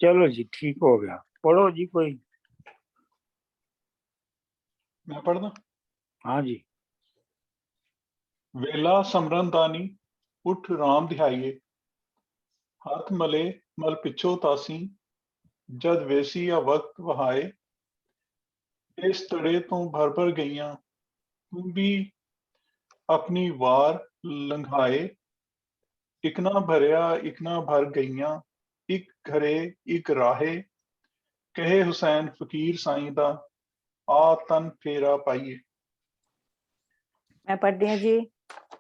चलो जी, ठीक हो गया। पढ़ो जी कोई। मैं पढ़दा? हाँ जी। वेला सिमरन दानी उठ राम धियाइए, हथ मले मल पिछो तासी, जद वेसिया वक्त वहाए। इस तड़े तो भर भर गईयां, तुम भी अपनी वार लंघाए। इक ना भरया इक ना भर गईयां, इक घरे इक राहे। कहे हुसैन फकीर साईं दा, आ तन फेरा पाइए। मैं पढ़ती हूँ जी।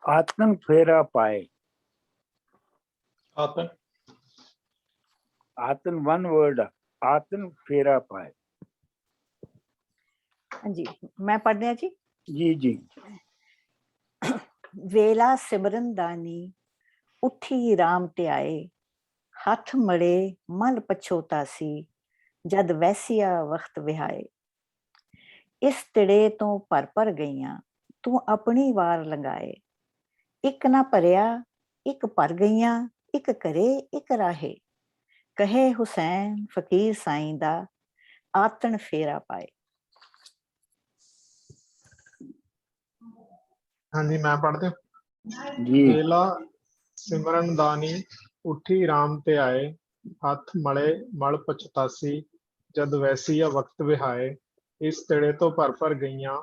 आतन फेरा पाए। आतन आतन वन वर्ड। आतन फेरा पाए। जी मैं पढ़ती हूँ जी। जी जी। वेला सिमरन दानी उठी राम ते आए, हथ मड़े मन पछोतासी, जद वैसिया वक्त विहाए। इस तिड़े तो भर गईयां, तू अपनी वार लंगाए। एक ना भरिया एक भर गईयां, एक करे एक राहे। कहे हुसैन फकीर साईं दा, आतन फेरा पाए। हाँ जी, मैं पढ़ दूं? जी। वेला सिमरन दानी उठी राम ते आए, हथ मले मल पछतासी, जद वैसिया वक्त विहाए। इस तिड़े तो भर गईयां,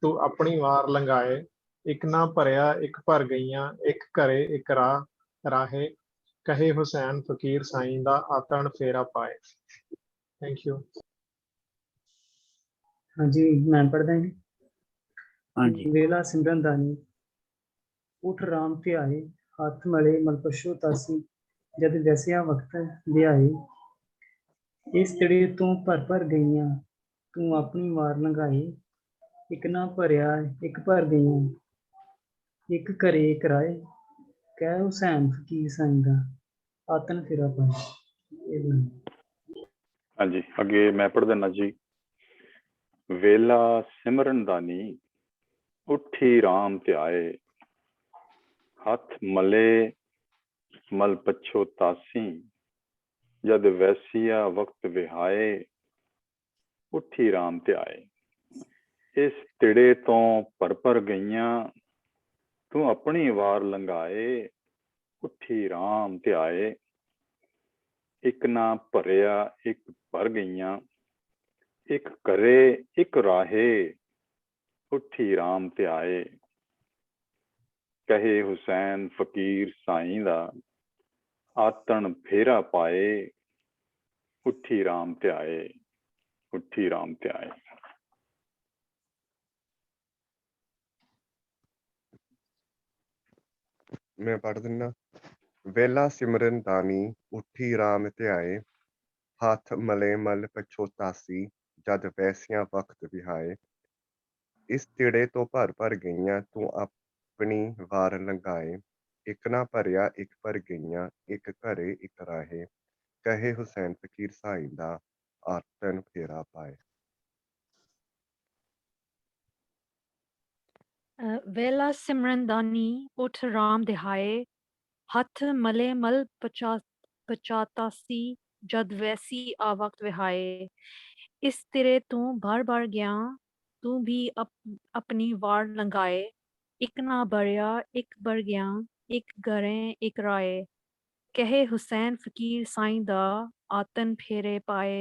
तू अपनी वार लंघाए। एक ना भरिया एक भर गईयां, एक करे एक राहे। कहे हुसैन फकीर साईं दा, आतन फेरा पाए। Thank you. हाँ जी, मैं पढ़दा जी। हाँ जी। वेला सिमरन दानी उठ राम ते आए, हथ मले मल पछो तासी, जद वैसिया वक्त विहाए। इस तिड़े तो भर गईयां, तू अपनी वार लंघाए। एक ना भरिया एक भर गईयां, एक घरे एक राए। कह हुसैन फकीर साईं दा, आतन फेरा पाए। हाँ जी, अगे मैं पढ़ देना जी। वेला सिमरन दानी उठी राम ते आए, हथ मले मल पछो तासी, जद वैसिया वक्त विहाए। उठी राम ते आए। इस तिड़े तो भर गईयां, तू अपनी वार लंघाए। उठी राम ते आए। एक ना भरिया एक भर गईयां, एक करे एक राहे। उठी राम ते आए। कहे हुसैन फकीर साईं दा, आतन फेरा पाए। उठी राम ते आए। उठी राम ते आए। मैं पढ़ दिना। वेला सिमरन दानी उठी राम ते आए, हाथ मले मल पछोतासी, जद वैसिया वक्त विहाए। इस तिड़े तो भर गईयां, तू अपनी वार लंघाए। एक ना भरिया एक भर गईयां, एक घरे एक राहे। कहे हुसैन फकीर साईं दा, आतन फेरा पाए। वेला सिमरन दानी उठ राम दिहाए, हथ मले मल पचातासी, जद वैसी आ वक्त विहाए। इस तिरे तू भर गया, तू भी अपनी वार लंघाए। एक ना भरिया एक भर गया, एक घरे एक राए। कहे हुसैन फकीर साईं दा, आतन फेरे पाए।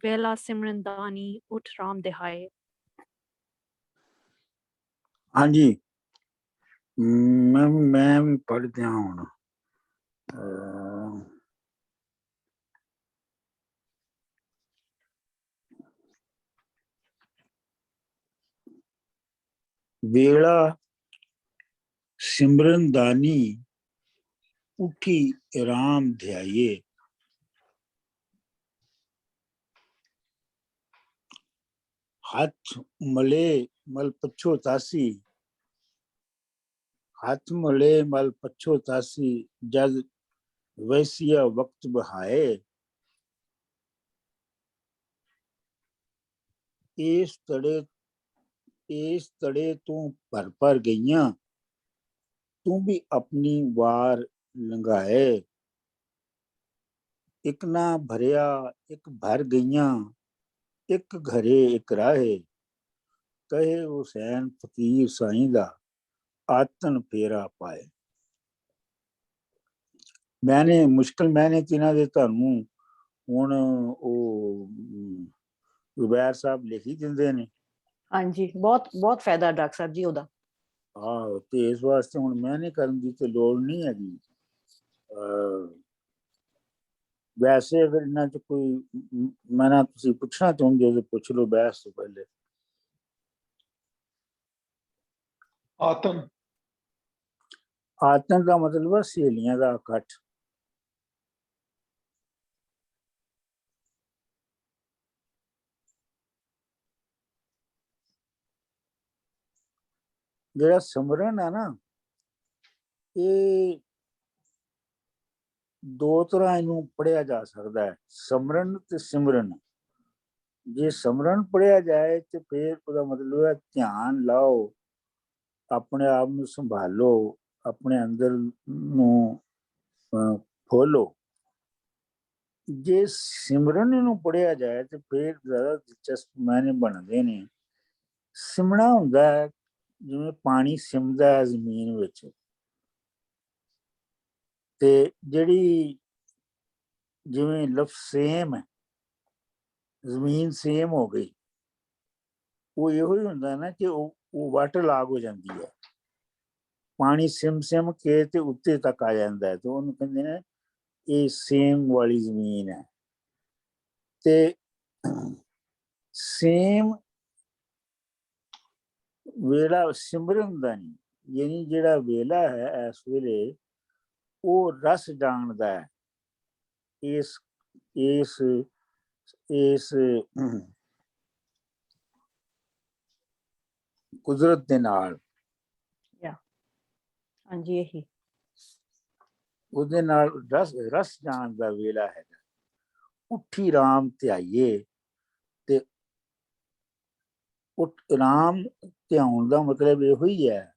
वेला सिमरन दानी उठ राम दिहाए। हाँ जी। मैं भी पढ़ दिया हूँ। वेला सिमरन दानी उठी राम ध्याये, हाथ मले मल पछो तासी, हाथ मले मल पछो तासी, जद वैसिया वक्त बहाए। इस तड़े तू भर गईयां, तू भी अपनी वार लंघाए। ਇੱਕ ਨਾ ਭਰਿਆ ਇੱਕ ਭਰ ਗਈਆਂ, ਇੱਕ ਘਰੇ ਇੱਕ ਰਾਹੇ, ਕਹੇ ਹੁਸੈਨ ਫਕੀਰ ਸਾਈਂ ਦਾ ਆਤਨ ਫੇਰਾ ਪਾਏ। ਮੈਨੇ ਮੁਸ਼ਕਲ ਮੈਨੇ ਕਿਨਾਂ ਦੇ ਤੁਹਾਨੂੰ ਹੁਣ ਉਹ ਜ਼ੁਬੈਰ ਸਾਹਿਬ ਲਿਖੀ ਦਿੰਦੇ ਨੇ। ਹਾਂਜੀ, ਬਹੁਤ ਬਹੁਤ ਫਾਇਦਾ ਡਾਕਟਰ ਸਾਹਿਬ ਜੀ ਉਹਦਾ। ਆਹੋ, ਤੇ ਇਸ ਵਾਸਤੇ ਹੁਣ ਮੈਨੇ ਕਰਨ ਦੀ ਤੇ ਲੋੜ ਨਹੀਂ ਹੈਗੀ। ਵੈਸੇ ਅਗਰ ਇਹਨਾਂ 'ਚ ਕੋਈ ਮੈਨਾਂ ਤੁਸੀਂ ਪੁੱਛਣਾ ਚਾਹੁੰਦੇ ਹੋ ਤਾਂ ਪੁੱਛ ਲਓ ਬਹਿਸ ਤੋਂ ਪਹਿਲੇ। ਆਤਨ ਆਤਨ ਦਾ ਮਤਲਬ ਹੈ ਸਹੇਲੀਆਂ ਦਾ ਇਕੱਠ। ਜਿਹੜਾ ਸਿਮਰਨ ਹੈ ਨਾ, ਇਹ ਦੋ ਤਰ੍ਹਾਂ ਇਹਨੂੰ ਪੜ੍ਹਿਆ ਜਾ ਸਕਦਾ ਹੈ, ਸਿਮਰਨ ਤੇ ਸਿਮਰਨ। ਜੇ ਸਿਮਰਨ ਪੜ੍ਹਿਆ ਜਾਏ ਤੇ ਫਿਰ ਉਹਦਾ ਮਤਲਬ ਹੈ ਧਿਆਨ ਲਾਓ, ਆਪਣੇ ਆਪ ਨੂੰ ਸੰਭਾਲੋ, ਆਪਣੇ ਅੰਦਰ ਨੂੰ ਖੋਲੋ। ਜੇ ਸਿਮਰਨ ਨੂੰ ਪੜ੍ਹਿਆ ਜਾਏ ਤੇ ਫਿਰ ਜ਼ਿਆਦਾ ਦਿਲਚਸਪ ਮਾਇਨੇ ਬਣਦੇ ਨੇ। ਸਿਮਣਾ ਹੁੰਦਾ ਹੈ ਜਿਵੇਂ ਪਾਣੀ ਸਿਮਦਾ ਹੈ ਜ਼ਮੀਨ ਵਿੱਚ, ਤੇ ਜਿਹੜੀ ਜਿਵੇਂ ਲਫ਼ਜ਼ ਸੇਮ ਹੈ, ਜ਼ਮੀਨ ਸੇਮ ਹੋ ਗਈ, ਉਹ ਇਹੋ ਹੀ ਹੁੰਦਾ ਨਾ ਕਿ ਉਹ ਵਾਟਰ ਲਾਗ ਹੋ ਜਾਂਦੀ ਹੈ। ਪਾਣੀ ਸਿਮ ਸਿਮ ਕੇ ਤੇ ਉੱਤੇ ਤੱਕ ਆ ਜਾਂਦਾ ਹੈ, ਤੇ ਉਹਨੂੰ ਕਹਿੰਦੇ ਨੇ ਇਹ ਸੇਮ ਵਾਲੀ ਜ਼ਮੀਨ ਹੈ। ਤੇ ਸੇਮ ਵੇਲਾ ਸਿਮਰਨ ਦਾ ਨਹੀਂ, ਯਾਨੀ ਜਿਹੜਾ ਵੇਲਾ ਹੈ ਇਸ ਵੇਲੇ ਉਹ ਰਸ ਜਾਣਦਾ ਹੈ ਇਸ ਇਸ ਇਸ ਕੁਦਰਤ ਦੇ ਨਾਲ। ਹਾਂਜੀ, ਇਹੀ ਉਹਦੇ ਨਾਲ ਰਸ ਜਾਣ ਦਾ ਵੇਲਾ ਹੈਗਾ। ਉੱਠੀ ਰਾਮ ਧਿਆਈਏ, ਤੇ ਰਾਮ ਧਿਆਉਣ ਦਾ ਮਤਲਬ ਇਹੋ ਹੀ ਹੈ,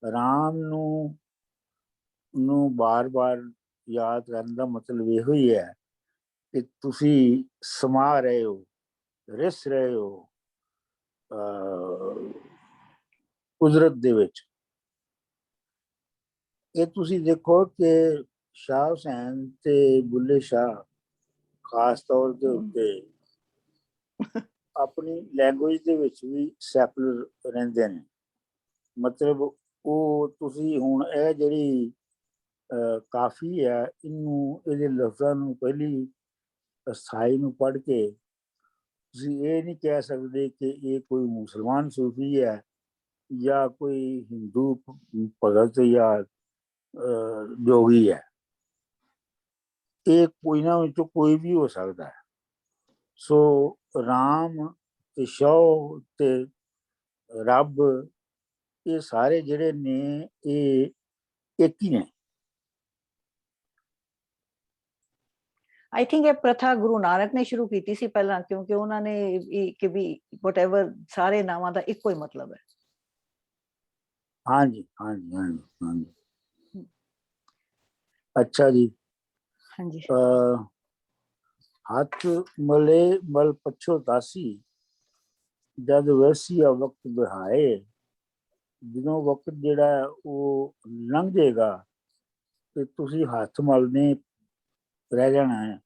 ਰਾਮ ਨੂੰ ਬਾਰ-ਬਾਰ ਯਾਦ ਕਰਨ ਦਾ ਮਤਲਬ ਇਹੋ ਹੀ ਹੈ ਕਿ ਤੁਸੀਂ ਸਮਾ ਰਹੇ ਹੋ, ਰਿਸ ਰਹੇ ਹੋ ਕੁਦਰਤ ਦੇ ਵਿੱਚ। ਇਹ ਤੁਸੀਂ ਦੇਖੋ ਕਿ ਸ਼ਾਹ ਹੁਸੈਨ ਤੇ ਬੁੱਲੇ ਸ਼ਾਹ ਖਾਸ ਤੌਰ ਦੇ ਉੱਤੇ ਆਪਣੀ ਲੈਂਗੁਏਜ ਦੇ ਵਿੱਚ ਵੀ ਸੈਕੂਲਰ ਰਹਿੰਦੇ ਨੇ। ਮਤਲਬ ਉਹ ਤੁਸੀਂ ਹੁਣ ਇਹ ਜਿਹੜੀ ਕਾਫੀ ਹੈ, ਇਹਨੂੰ ਇਹਦੇ ਲਫ਼ਜ਼ਾਂ ਨੂੰ ਪਹਿਲੀ ਅਸਥਾਈ ਨੂੰ ਪੜ੍ਹ ਕੇ ਤੁਸੀਂ ਇਹ ਨਹੀਂ ਕਹਿ ਸਕਦੇ ਕਿ ਇਹ ਕੋਈ ਮੁਸਲਮਾਨ ਸੂਫੀ ਹੈ ਜਾਂ ਕੋਈ ਹਿੰਦੂ ਭਗਤ ਜਾਂ ਜੋਗੀ ਹੈ। ਇਹ ਕੋਈ ਨਾ ਵਿੱਚੋਂ ਕੋਈ ਵੀ ਹੋ ਸਕਦਾ ਹੈ। ਸੋ ਰਾਮ ਤੇ ਸ਼ੌ ਤੇ ਰੱਬ, ਇਹ ਸਾਰੇ ਜਿਹੜੇ ਨੇ ਇਹ ਇੱਕ ਹੀ ਨੇ। ਆਈ ਥਿੰਕ ਇਹ ਪ੍ਰਥਾ ਗੁਰੂ ਨਾਨਕ ਨੇ ਸ਼ੁਰੂ ਕੀਤੀ ਸੀ ਪਹਿਲਾਂ, ਕਿਉਂਕਿ ਉਹਨਾਂ ਨੇ ਕਿ ਵੀ ਵਟਐਵਰ ਸਾਰੇ ਨਾਵਾਂ ਦਾ ਇੱਕੋ ਹੀ ਮਤਲਬ ਹੈ। ਹਾਂਜੀ ਹਾਂਜੀ ਹਾਂਜੀ ਹਾਂਜੀ। ਅੱਛਾ ਜੀ। ਹਾਂਜੀ। ਹੱਥ ਮਲੇ ਮਲ ਪਛੋ ਦਾਸੀ, ਜਦ ਵੈਸੀਆ ਵਕਤ ਬਹਾਏ। ਜਦੋਂ ਵਕਤ ਜਿਹੜਾ ਉਹ ਲੰਘ ਜਾਏਗਾ ਤੇ ਤੁਸੀਂ ਹੱਥ ਮਲਨੇ ਰਹਿ ਜਾਣਾ ਹੈ,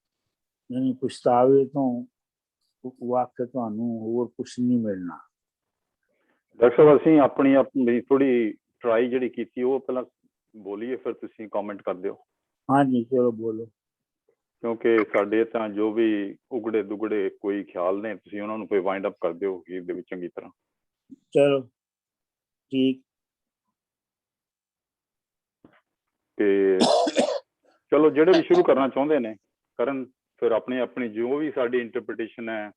ਯਾਨੀ ਪਛਤਾਵੇ ਤੋਂ ਵਾਕਿਆ ਤੁਹਾਨੂੰ ਹੋਰ ਕੁਛ ਨਹੀਂ ਮਿਲਣਾ। ਡਾਕਟਰ ਸਾਹਿਬ, ਅਸੀਂ ਆਪਣੀ ਥੋੜੀ ਟਰਾਈ ਜਿਹੜੀ ਕੀਤੀ ਉਹ ਪਹਿਲਾਂ ਬੋਲੀਏ, ਫਿਰ ਤੁਸੀਂ ਕਮੈਂਟ ਕਰ ਦਿਓ। ਹਾਂਜੀ ਚਲੋ ਬੋਲੋ। ਕਿਉਂਕਿ ਸਾਡੇ ਤਾਂ ਜੋ ਵੀ ਉਗੜੇ ਦੁਗੜੇ ਕੋਈ ਖਿਆਲ ਨੇ, ਤੁਸੀਂ ਉਹਨਾਂ ਨੂੰ ਕੋਈ ਵਾਈਂਡ ਅਪ ਕਰ ਦਿਓ ਅਖੀਰ ਦੇ ਵਿੱਚ ਚੰਗੀ ਤਰ੍ਹਾਂ। ਚਲੋ ਠੀਕ। ਤੇ ਚਲੋ ਜਿਹੜੇ ਵੀ ਸ਼ੁਰੂ ਕਰਨਾ ਚਾਹੁੰਦੇ ਨੇ ਕਰਨ, ਫਿਰ ਆਪਣੀ ਜੋ ਵੀ ਸਾਡੀ ਇੰਟਰਪ੍ਰੀਟੇਸ਼ਨ ਹੈ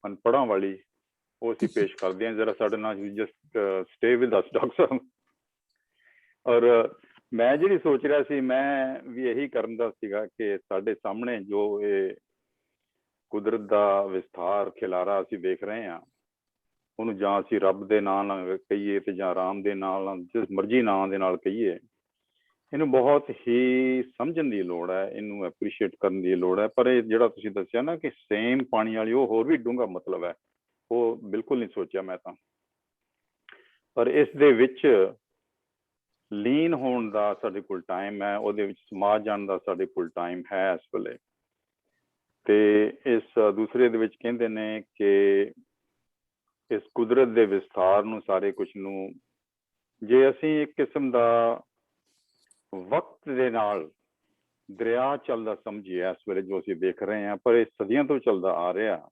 ਅਨਪੜ੍ਹਾਂ ਵਾਲੀ, ਉਹ ਅਸੀਂ ਪੇਸ਼ ਕਰਦੇ ਹਾਂ। ਜਰਾ ਸਾਡੇ ਨਾਲ just stay with us doctor ਸਾਹਿਬ। ਔਰ ਮੈਂ ਜਿਹੜੀ ਸੋਚ ਰਿਹਾ ਸੀ, ਮੈਂ ਵੀ ਇਹੀ ਕਰਨ ਦਾ ਸੀਗਾ ਕਿ ਸਾਡੇ ਸਾਹਮਣੇ ਜੋ ਇਹ ਕੁਦਰਤ ਦਾ ਵਿਸਥਾਰ ਖਿਲਾਰਾ ਅਸੀਂ ਦੇਖ ਰਹੇ ਹਾਂ, ਉਹਨੂੰ ਜਾਂ ਅਸੀਂ ਰੱਬ ਦੇ ਨਾਂ ਨਾਲ ਕਹੀਏ ਤੇ ਜਾਂ ਰਾਮ ਦੇ ਨਾਲ, ਜਿਸ ਮਰਜ਼ੀ ਨਾਂ ਦੇ ਨਾਲ ਕਹੀਏ, ਇਹਨੂੰ ਬਹੁਤ ਹੀ ਸਮਝਣ ਦੀ ਲੋੜ ਹੈ, ਇਹਨੂੰ ਐਪਰੀਸ਼ੀਏਟ ਕਰਨ ਦੀ ਲੋੜ ਹੈ। ਪਰ ਇਹ ਜਿਹੜਾ ਤੁਸੀਂ ਦੱਸਿਆ ਨਾ ਕਿ ਸੇਮ ਪਾਣੀ ਵਾਲੀ, ਉਹ ਹੋਰ ਵੀ ਡੂੰਘਾ ਮਤਲਬ ਹੈ, ਉਹ ਬਿਲਕੁਲ ਨਹੀਂ ਸੋਚਿਆ ਮੈਂ ਤਾਂ। ਪਰ ਇਸ ਦੇ ਵਿੱਚ ਲੀਨ ਹੋਣ ਦਾ ਸਾਡੇ ਕੋਲ ਟਾਈਮ ਹੈ, ਉਹਦੇ ਵਿੱਚ ਸਮਾ ਜਾਣ ਦਾ ਸਾਡੇ ਕੋਲ ਟਾਈਮ ਹੈ ਇਸ ਵੇਲੇ। ਤੇ ਇਸ ਦੂਸਰੇ ਦੇ ਵਿੱਚ ਕਹਿੰਦੇ ਨੇ ਕਿ ਇਸ ਕੁਦਰਤ ਦੇ ਵਿਸਥਾਰ ਨੂੰ, ਸਾਰੇ ਕੁਝ ਨੂੰ, ਜੇ ਅਸੀਂ ਇੱਕ ਕਿਸਮ ਦਾ ਵਕਤ ਦੇ ਨਾਲ ਦਰਿਆ ਚੱਲਦਾ ਸਮਝੀਏ ਇਸ ਵੇਲੇ ਜੋ ਅਸੀਂ ਦੇਖ ਰਹੇ ਹਾਂ, ਪਰ ਇਹ ਸਦੀਆਂ ਤੋਂ ਚੱਲਦਾ ਆ ਰਿਹਾ,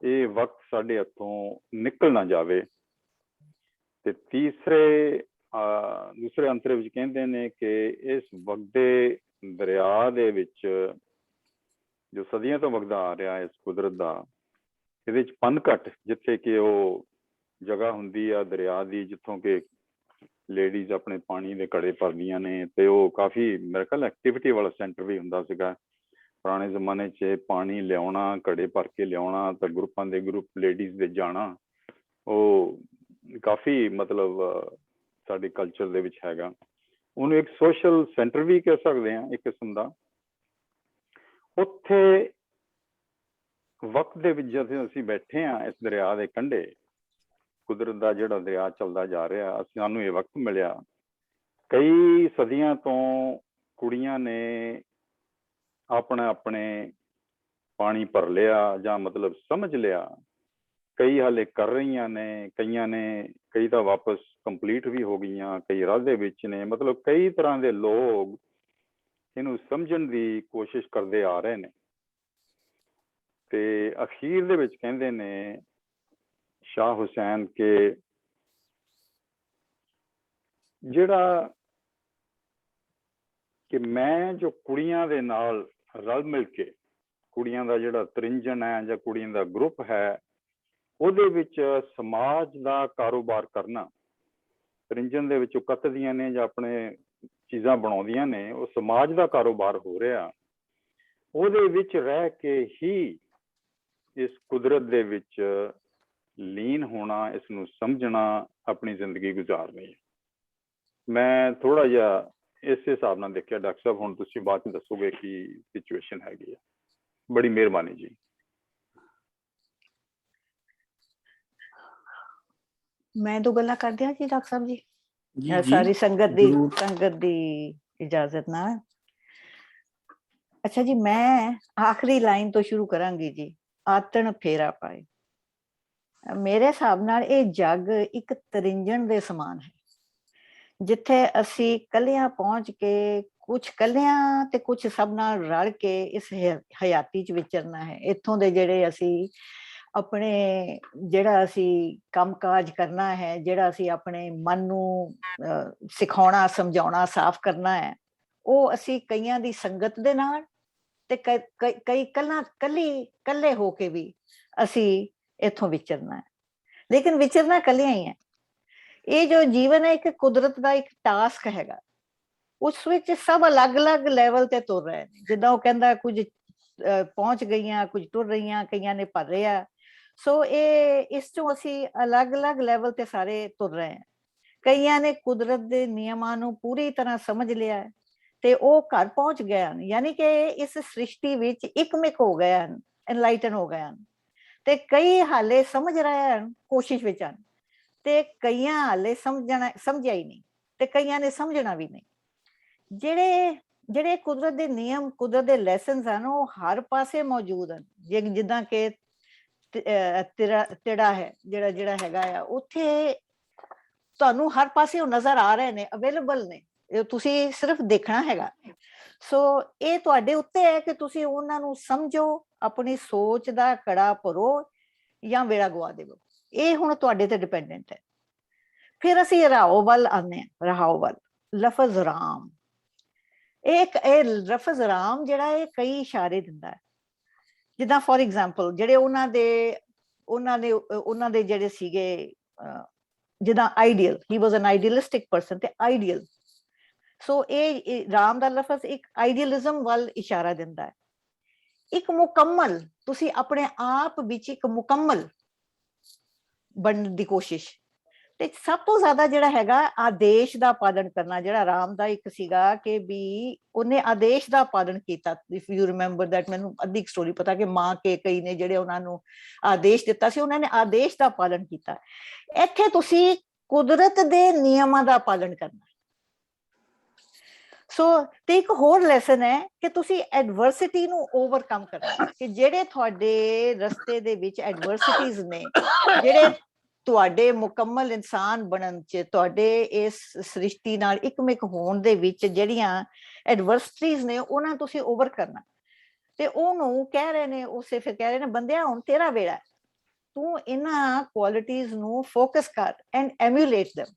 ਇਹ ਵਕਤ ਸਾਡੇ ਹੱਥੋਂ ਨਿਕਲ ਨਾ ਜਾਵੇ। ਤੇ ਦੂਸਰੇ ਅੰਤਰੇ ਵਿੱਚ ਕਹਿੰਦੇ ਨੇ ਕਿ ਇਸ ਵਗਦੇ ਦਰਿਆ ਦੇ ਵਿੱਚ ਜੋ ਸਦੀਆਂ ਤੋਂ ਵਗਦਾ ਆ ਰਿਹਾ ਇਸ ਕੁਦਰਤ ਦਾ, ਇਹਦੇ 'ਚ ਪਨਘੱਟ, ਜਿੱਥੇ ਕਿ ਉਹ ਜਗ੍ਹਾ ਹੁੰਦੀ ਆ ਦਰਿਆ ਦੀ ਜਿੱਥੋਂ ਕਿ ਲੇਡੀਜ਼ ਆਪਣੇ ਪਾਣੀ ਦੇ ਘੜੇ ਭਰਦੀਆਂ ਨੇ, ਤੇ ਉਹ ਕਾਫੀ ਮੇਰੇ ਖਿਆਲ ਐਕਟੀਵਿਟੀ ਵਾਲਾ ਸੈਂਟਰ ਵੀ ਹੁੰਦਾ ਸੀਗਾ ਪੁਰਾਣੇ ਜ਼ਮਾਨੇ 'ਚ। ਪਾਣੀ ਲਿਆਉਣਾ, ਘੜੇ ਭਰ ਕੇ ਲਿਆਉਣਾ, ਤਾਂ ਗਰੁੱਪਾਂ ਦੇ ਗਰੁੱਪ ਲੇਡੀਜ਼ ਦੇ ਜਾਣਾ, ਉਹ ਕਾਫੀ ਮਤਲਬ ਸਾਡੇ ਕਲਚਰ ਦੇ ਵਿੱਚ ਹੈਗਾ। ਉਹਨੂੰ ਇੱਕ ਸੋਸ਼ਲ ਸੈਂਟਰ ਵੀ ਕਹਿ ਸਕਦੇ ਹਾਂ ਇੱਕ ਕਿਸਮ ਦਾ। ਉੱਥੇ ਵਕਤ ਦੇ ਵਿੱਚ ਜਦੋਂ ਅਸੀਂ ਬੈਠੇ ਹਾਂ ਇਸ ਦਰਿਆ ਦੇ ਕੰਢੇ, ਕੁਦਰਤ ਦਾ ਜਿਹੜਾ ਦਰਿਆ ਚੱਲਦਾ ਜਾ ਰਿਹਾ, ਸਾਨੂੰ ਇਹ ਵਕਤ ਮਿਲਿਆ। ਕਈ ਸਦੀਆਂ ਤੋਂ ਕੁੜੀਆਂ ਨੇ ਆਪਣੇ ਪਾਣੀ ਭਰ ਲਿਆ ਜਾਂ ਮਤਲਬ ਸਮਝ ਲਿਆ, ਕਈ ਹਾਲੇ ਕਰ ਰਹੀਆਂ ਨੇ, ਕਈ ਤਾਂ ਵਾਪਸ ਕੰਪਲੀਟ ਵੀ ਹੋ ਗਈਆਂ, ਕਈ ਰਾਹ ਦੇ ਵਿੱਚ ਨੇ। ਮਤਲਬ ਕਈ ਤਰ੍ਹਾਂ ਦੇ ਲੋਕ ਇਹਨੂੰ ਸਮਝਣ ਦੀ ਕੋਸ਼ਿਸ਼ ਕਰਦੇ ਆ ਰਹੇ ਨੇ। ਤੇ ਅਖੀਰ ਦੇ ਵਿੱਚ ਕਹਿੰਦੇ ਨੇ ਸ਼ਾਹ ਹੁਸੈਨ ਕਿ ਜਿਹੜਾ ਕਿ ਮੈਂ ਜੋ ਕੁੜੀਆਂ ਦੇ ਨਾਲ ਰਲ ਮਿਲ ਕੇ, ਕੁੜੀਆਂ ਦਾ ਜਿਹੜਾ ਤ੍ਰਿੰਜਣ ਹੈ ਜਾਂ ਕੁੜੀਆਂ ਦਾ ਗਰੁੱਪ ਹੈ, ਉਹਦੇ ਵਿੱਚ ਸਮਾਜ ਦਾ ਕਾਰੋਬਾਰ ਕਰਨਾ। ਤ੍ਰਿੰਜਣ ਦੇ ਵਿੱਚ ਉਹ ਕੱਤਦੀਆਂ ਨੇ ਜਾਂ ਆਪਣੇ ਚੀਜ਼ਾਂ ਬਣਾਉਂਦੀਆਂ ਨੇ, ਉਹ ਸਮਾਜ ਦਾ ਕਾਰੋਬਾਰ ਹੋ ਰਿਹਾ। ਉਹਦੇ ਵਿੱਚ ਰਹਿ ਕੇ ਹੀ ਇਸ ਕੁਦਰਤ ਦੇ ਵਿੱਚ ਲੀਨ ਹੋਣਾ, ਇਸ ਨੂੰ ਸਮਝਣਾ, ਆਪਣੀ ਜ਼ਿੰਦਗੀ ਗੁਜ਼ਾਰਨੀ ਹੈ। ਮੈਂ ਥੋੜਾ ਜਿਹਾ ਇਸ ਹਿਸਾਬ ਨਾਲ ਦੇਖਿਆ। ਡਾਕਟਰ ਸਾਹਿਬ ਹੁਣ ਤੁਸੀਂ ਬਾਅਦ ਚ ਦੱਸੋਗੇ ਕੀ ਸਿਚੁਏਸ਼ਨ ਹੈਗੀ ਹੈ। ਬੜੀ ਮਿਹਰਬਾਨੀ ਜੀ। ਮੈਂ ਦੋ ਗੱਲਾਂ ਕਰਦੀ ਹਾਂ ਜੀ ਡਾਕਟਰ ਸਾਹਿਬ ਜੀ, ਜੀ ਸਾਰੀ ਸੰਗਤ ਜ਼ਰੂਰ। ਦੀ ਇਜਾਜ਼ਤ ਨਾਲ। ਅੱਛਾ ਜੀ, ਮੈਂ ਆਖਰੀ ਲਾਈਨ ਤੋਂ ਸ਼ੁਰੂ ਕਰਾਂਗੀ ਜੀ। ਆਤਣ ਫੇਰਾ ਪਾਏ। ਮੇਰੇ ਹਿਸਾਬ ਨਾਲ ਇਹ ਜੱਗ ਇੱਕ ਤਰਿੰਜਣ ਦੇ ਸਮਾਨ ਹੈ, ਜਿੱਥੇ ਅਸੀਂ ਕੱਲਿਆਂ ਪਹੁੰਚ ਕੇ, ਕੁਛ ਕੱਲਿਆਂ ਤੇ ਕੁਛ ਸਭ ਨਾਲ ਰਲ ਕੇ ਇਸ ਹਯਾਤੀ 'ਚ ਵਿਚਰਨਾ ਹੈ। ਇੱਥੋਂ ਦੇ ਜਿਹੜੇ ਅਸੀਂ ਆਪਣੇ ਜਿਹੜਾ ਅਸੀਂ ਕੰਮਕਾਜ ਕਰਨਾ ਹੈ, ਜਿਹੜਾ ਅਸੀਂ ਆਪਣੇ ਮਨ ਨੂੰ ਸਿਖਾਉਣਾ, ਸਮਝਾਉਣਾ, ਸਾਫ਼ ਕਰਨਾ ਹੈ, ਉਹ ਅਸੀਂ ਕਈਆਂ ਦੀ ਸੰਗਤ ਦੇ ਨਾਲ ਤੇ ਕਈ ਕੱਲੇ ਹੋ ਕੇ ਵੀ ਅਸੀਂ ਇੱਥੋਂ ਵਿਚਰਨਾ ਹੈ। ਲੇਕਿਨ ਵਿਚਰਨਾ ਕੱਲਿਆਂ ਹੀ ਹੈ। ਇਹ ਜੋ ਜੀਵਨ ਹੈ ਇੱਕ ਕੁਦਰਤ ਦਾ ਇੱਕ ਟਾਸਕ ਹੈਗਾ, ਉਸ ਵਿੱਚ ਸਭ ਅਲੱਗ-ਅਲੱਗ ਲੈਵਲ ਤੇ ਤੁਰ ਰਹੇ ਨੇ। ਜਿੱਦਾਂ ਉਹ ਕਹਿੰਦਾ ਕੁਝ ਪਹੁੰਚ ਗਈਆਂ, ਕੁਝ ਤੁਰ ਰਹੀਆਂ, ਕਈਆਂ ਨੇ ਭਰ ਰਿਹਾ। ਸੋ ਇਹ ਇਸ ਚੋਂ ਅਸੀਂ ਅਲੱਗ-ਅਲੱਗ ਲੈਵਲ ਤੇ ਸਾਰੇ ਤੁਰ ਰਹੇ ਹਾਂ। ਕਈਆਂ ਨੇ ਕੁਦਰਤ ਦੇ ਨਿਯਮਾਂ ਨੂੰ ਪੂਰੀ ਤਰ੍ਹਾਂ ਸਮਝ ਲਿਆ ਤੇ ਉਹ ਘਰ ਪਹੁੰਚ ਗਏ ਹਨ, ਯਾਨੀ ਕਿ ਇਸ ਸ੍ਰਿਸ਼ਟੀ ਵਿੱਚ ਇੱਕਮਿਕ ਹੋ ਗਏ ਹਨ, ਐਨਲਾਈਟਨ ਹੋ ਗਏ ਹਨ। ਤੇ ਕਈ ਹਾਲੇ ਸਮਝ ਰਹੇ ਹਨ, ਕੋਸ਼ਿਸ਼ ਵਿੱਚ ਹਨ, ਤੇ ਕਈਆਂ ਹਾਲੇ ਸਮਝਿਆ ਹੀ ਨਹੀਂ, ਤੇ ਕਈਆਂ ਨੇ ਸਮਝਣਾ ਵੀ ਨਹੀਂ। ਜਿਹੜੇ ਕੁਦਰਤ ਦੇ ਨਿਯਮ, ਕੁਦਰਤ ਦੇ ਲੈਸਨਸ ਹਨ, ਉਹ ਹਰ ਪਾਸੇ ਮੌਜੂਦ ਹਨ। ਜਿੱਦਾਂ ਕਿ ਤਿੜਾ ਹੈ, ਜਿਹੜਾ ਹੈਗਾ ਆ, ਉੱਥੇ ਤੁਹਾਨੂੰ ਹਰ ਪਾਸੇ ਉਹ ਨਜ਼ਰ ਆ ਰਹੇ ਨੇ, ਅਵੇਲੇਬਲ ਨੇ, ਤੁਸੀਂ ਸਿਰਫ ਦੇਖਣਾ ਹੈਗਾ। ਸੋ ਇਹ ਤੁਹਾਡੇ ਉੱਤੇ ਹੈ ਕਿ ਤੁਸੀਂ ਉਹਨਾਂ ਨੂੰ ਸਮਝੋ, ਆਪਣੀ ਸੋਚ ਦਾ ਕੜਾ ਭਰੋ ਜਾਂ ਵੇੜਾ ਗਵਾ ਦੇਵੋ। ਇਹ ਹੁਣ ਤੁਹਾਡੇ ਤੇ ਡਿਪੈਂਡੈਂਟ ਹੈ। ਫਿਰ ਅਸੀਂ ਰਹਾਓ ਵੱਲ ਆਉਂਦੇ ਹਾਂ। ਰਹਾਓ ਵੱਲ ਲਫ਼ਜ਼ ਰਾਮ, ਇਹ ਲਫ਼ਜ਼ ਰਾਮ ਜਿਹੜਾ ਇਹ ਕਈ ਇਸ਼ਾਰੇ ਦਿੰਦਾ ਹੈ। ਜਿੱਦਾਂ ਫੋਰ ਐਗਜ਼ਾਮਪਲ ਜਿਹੜੇ ਉਹਨਾਂ ਦੇ ਜਿਹੜੇ ਸੀਗੇ, ਜਿੱਦਾਂ ਆਈਡੀਅਲ, ਹੀ ਵਾਜ਼ ਐਨ ਆਈਡੀਅਲਿਸਟਿਕ ਪਰਸਨ, ਤੇ ਆਈਡੀਅਲ। ਸੋ ਇਹ ਰਾਮ ਦਾ ਲਫ਼ਜ਼ ਇੱਕ ਆਈਡੀਅਲਿਜ਼ਮ ਵੱਲ ਇਸ਼ਾਰਾ ਦਿੰਦਾ ਹੈ। ਇੱਕ ਮੁਕੰਮਲ, ਤੁਸੀਂ ਆਪਣੇ ਆਪ ਵਿੱਚ ਇੱਕ ਮੁਕੰਮਲ ਬਣਨ ਦੀ ਕੋਸ਼ਿਸ਼। ਤੇ ਸਭ ਤੋਂ ਜ਼ਿਆਦਾ ਜਿਹੜਾ ਹੈਗਾ ਆਦੇਸ਼ ਦਾ ਪਾਲਣ ਕਰਨਾ, ਜਿਹੜਾ ਰਾਮ ਦਾ ਇੱਕ ਸੀਗਾ ਕਿ ਵੀ ਉਹਨੇ ਆਦੇਸ਼ ਦਾ ਪਾਲਣ ਕੀਤਾ। ਇਫ ਯੂ ਰਿਮੈਂਬਰ ਦੈਟ, ਮੈਨੂੰ ਅੱਧੀ ਸਟੋਰੀ ਪਤਾ ਕਿ ਮਾਂ ਕੇ ਕਈ ਨੇ ਜਿਹੜੇ ਉਹਨਾਂ ਨੂੰ ਆਦੇਸ਼ ਦਿੱਤਾ ਸੀ, ਉਹਨਾਂ ਨੇ ਆਦੇਸ਼ ਦਾ ਪਾਲਣ ਕੀਤਾ। ਇੱਥੇ ਤੁਸੀਂ ਕੁਦਰਤ ਦੇ ਨਿਯਮਾਂ ਦਾ ਪਾਲਣ ਕਰਨਾ। ਸੋ ਤੇ ਇੱਕ ਹੋਰ ਲੈਸਨ ਹੈ ਕਿ ਤੁਸੀਂ ਐਡਵਰਸਿਟੀ ਨੂੰ ਓਵਰਕਮ ਕਰਨਾ, ਕਿ ਜਿਹੜੇ ਤੁਹਾਡੇ ਰਸਤੇ ਦੇ ਵਿੱਚ ਐਡਵਰਸਿਟੀਜ਼ ਨੇ, ਜਿਹੜੇ ਤੁਹਾਡੇ ਮੁਕੰਮਲ ਇਨਸਾਨ ਬਣਨ ਚ, ਤੁਹਾਡੇ ਇਸ ਸ੍ਰਿਸ਼ਟੀ ਨਾਲ ਇਕਮਿਕ ਹੋਣ ਦੇ ਵਿੱਚ ਜਿਹੜੀਆਂ ਐਡਵਰਸਿਟੀਜ਼ ਨੇ, ਉਹਨਾਂ ਨੂੰ ਤੁਸੀਂ ਓਵਰ ਕਰਨਾ। ਤੇ ਉਹਨੂੰ ਕਹਿ ਰਹੇ ਨੇ, ਉਸੇ ਫਿਰ ਕਹਿ ਰਹੇ ਨੇ, ਬੰਦਿਆ ਹੁਣ ਤੇਰਾ ਵੇਲਾ, ਤੂੰ ਇਹਨਾਂ ਕੁਆਲਿਟੀਜ਼ ਨੂੰ ਫੋਕਸ ਕਰ ਐਂਡ ਐਮੂਲੇਟ ਦੈਮ।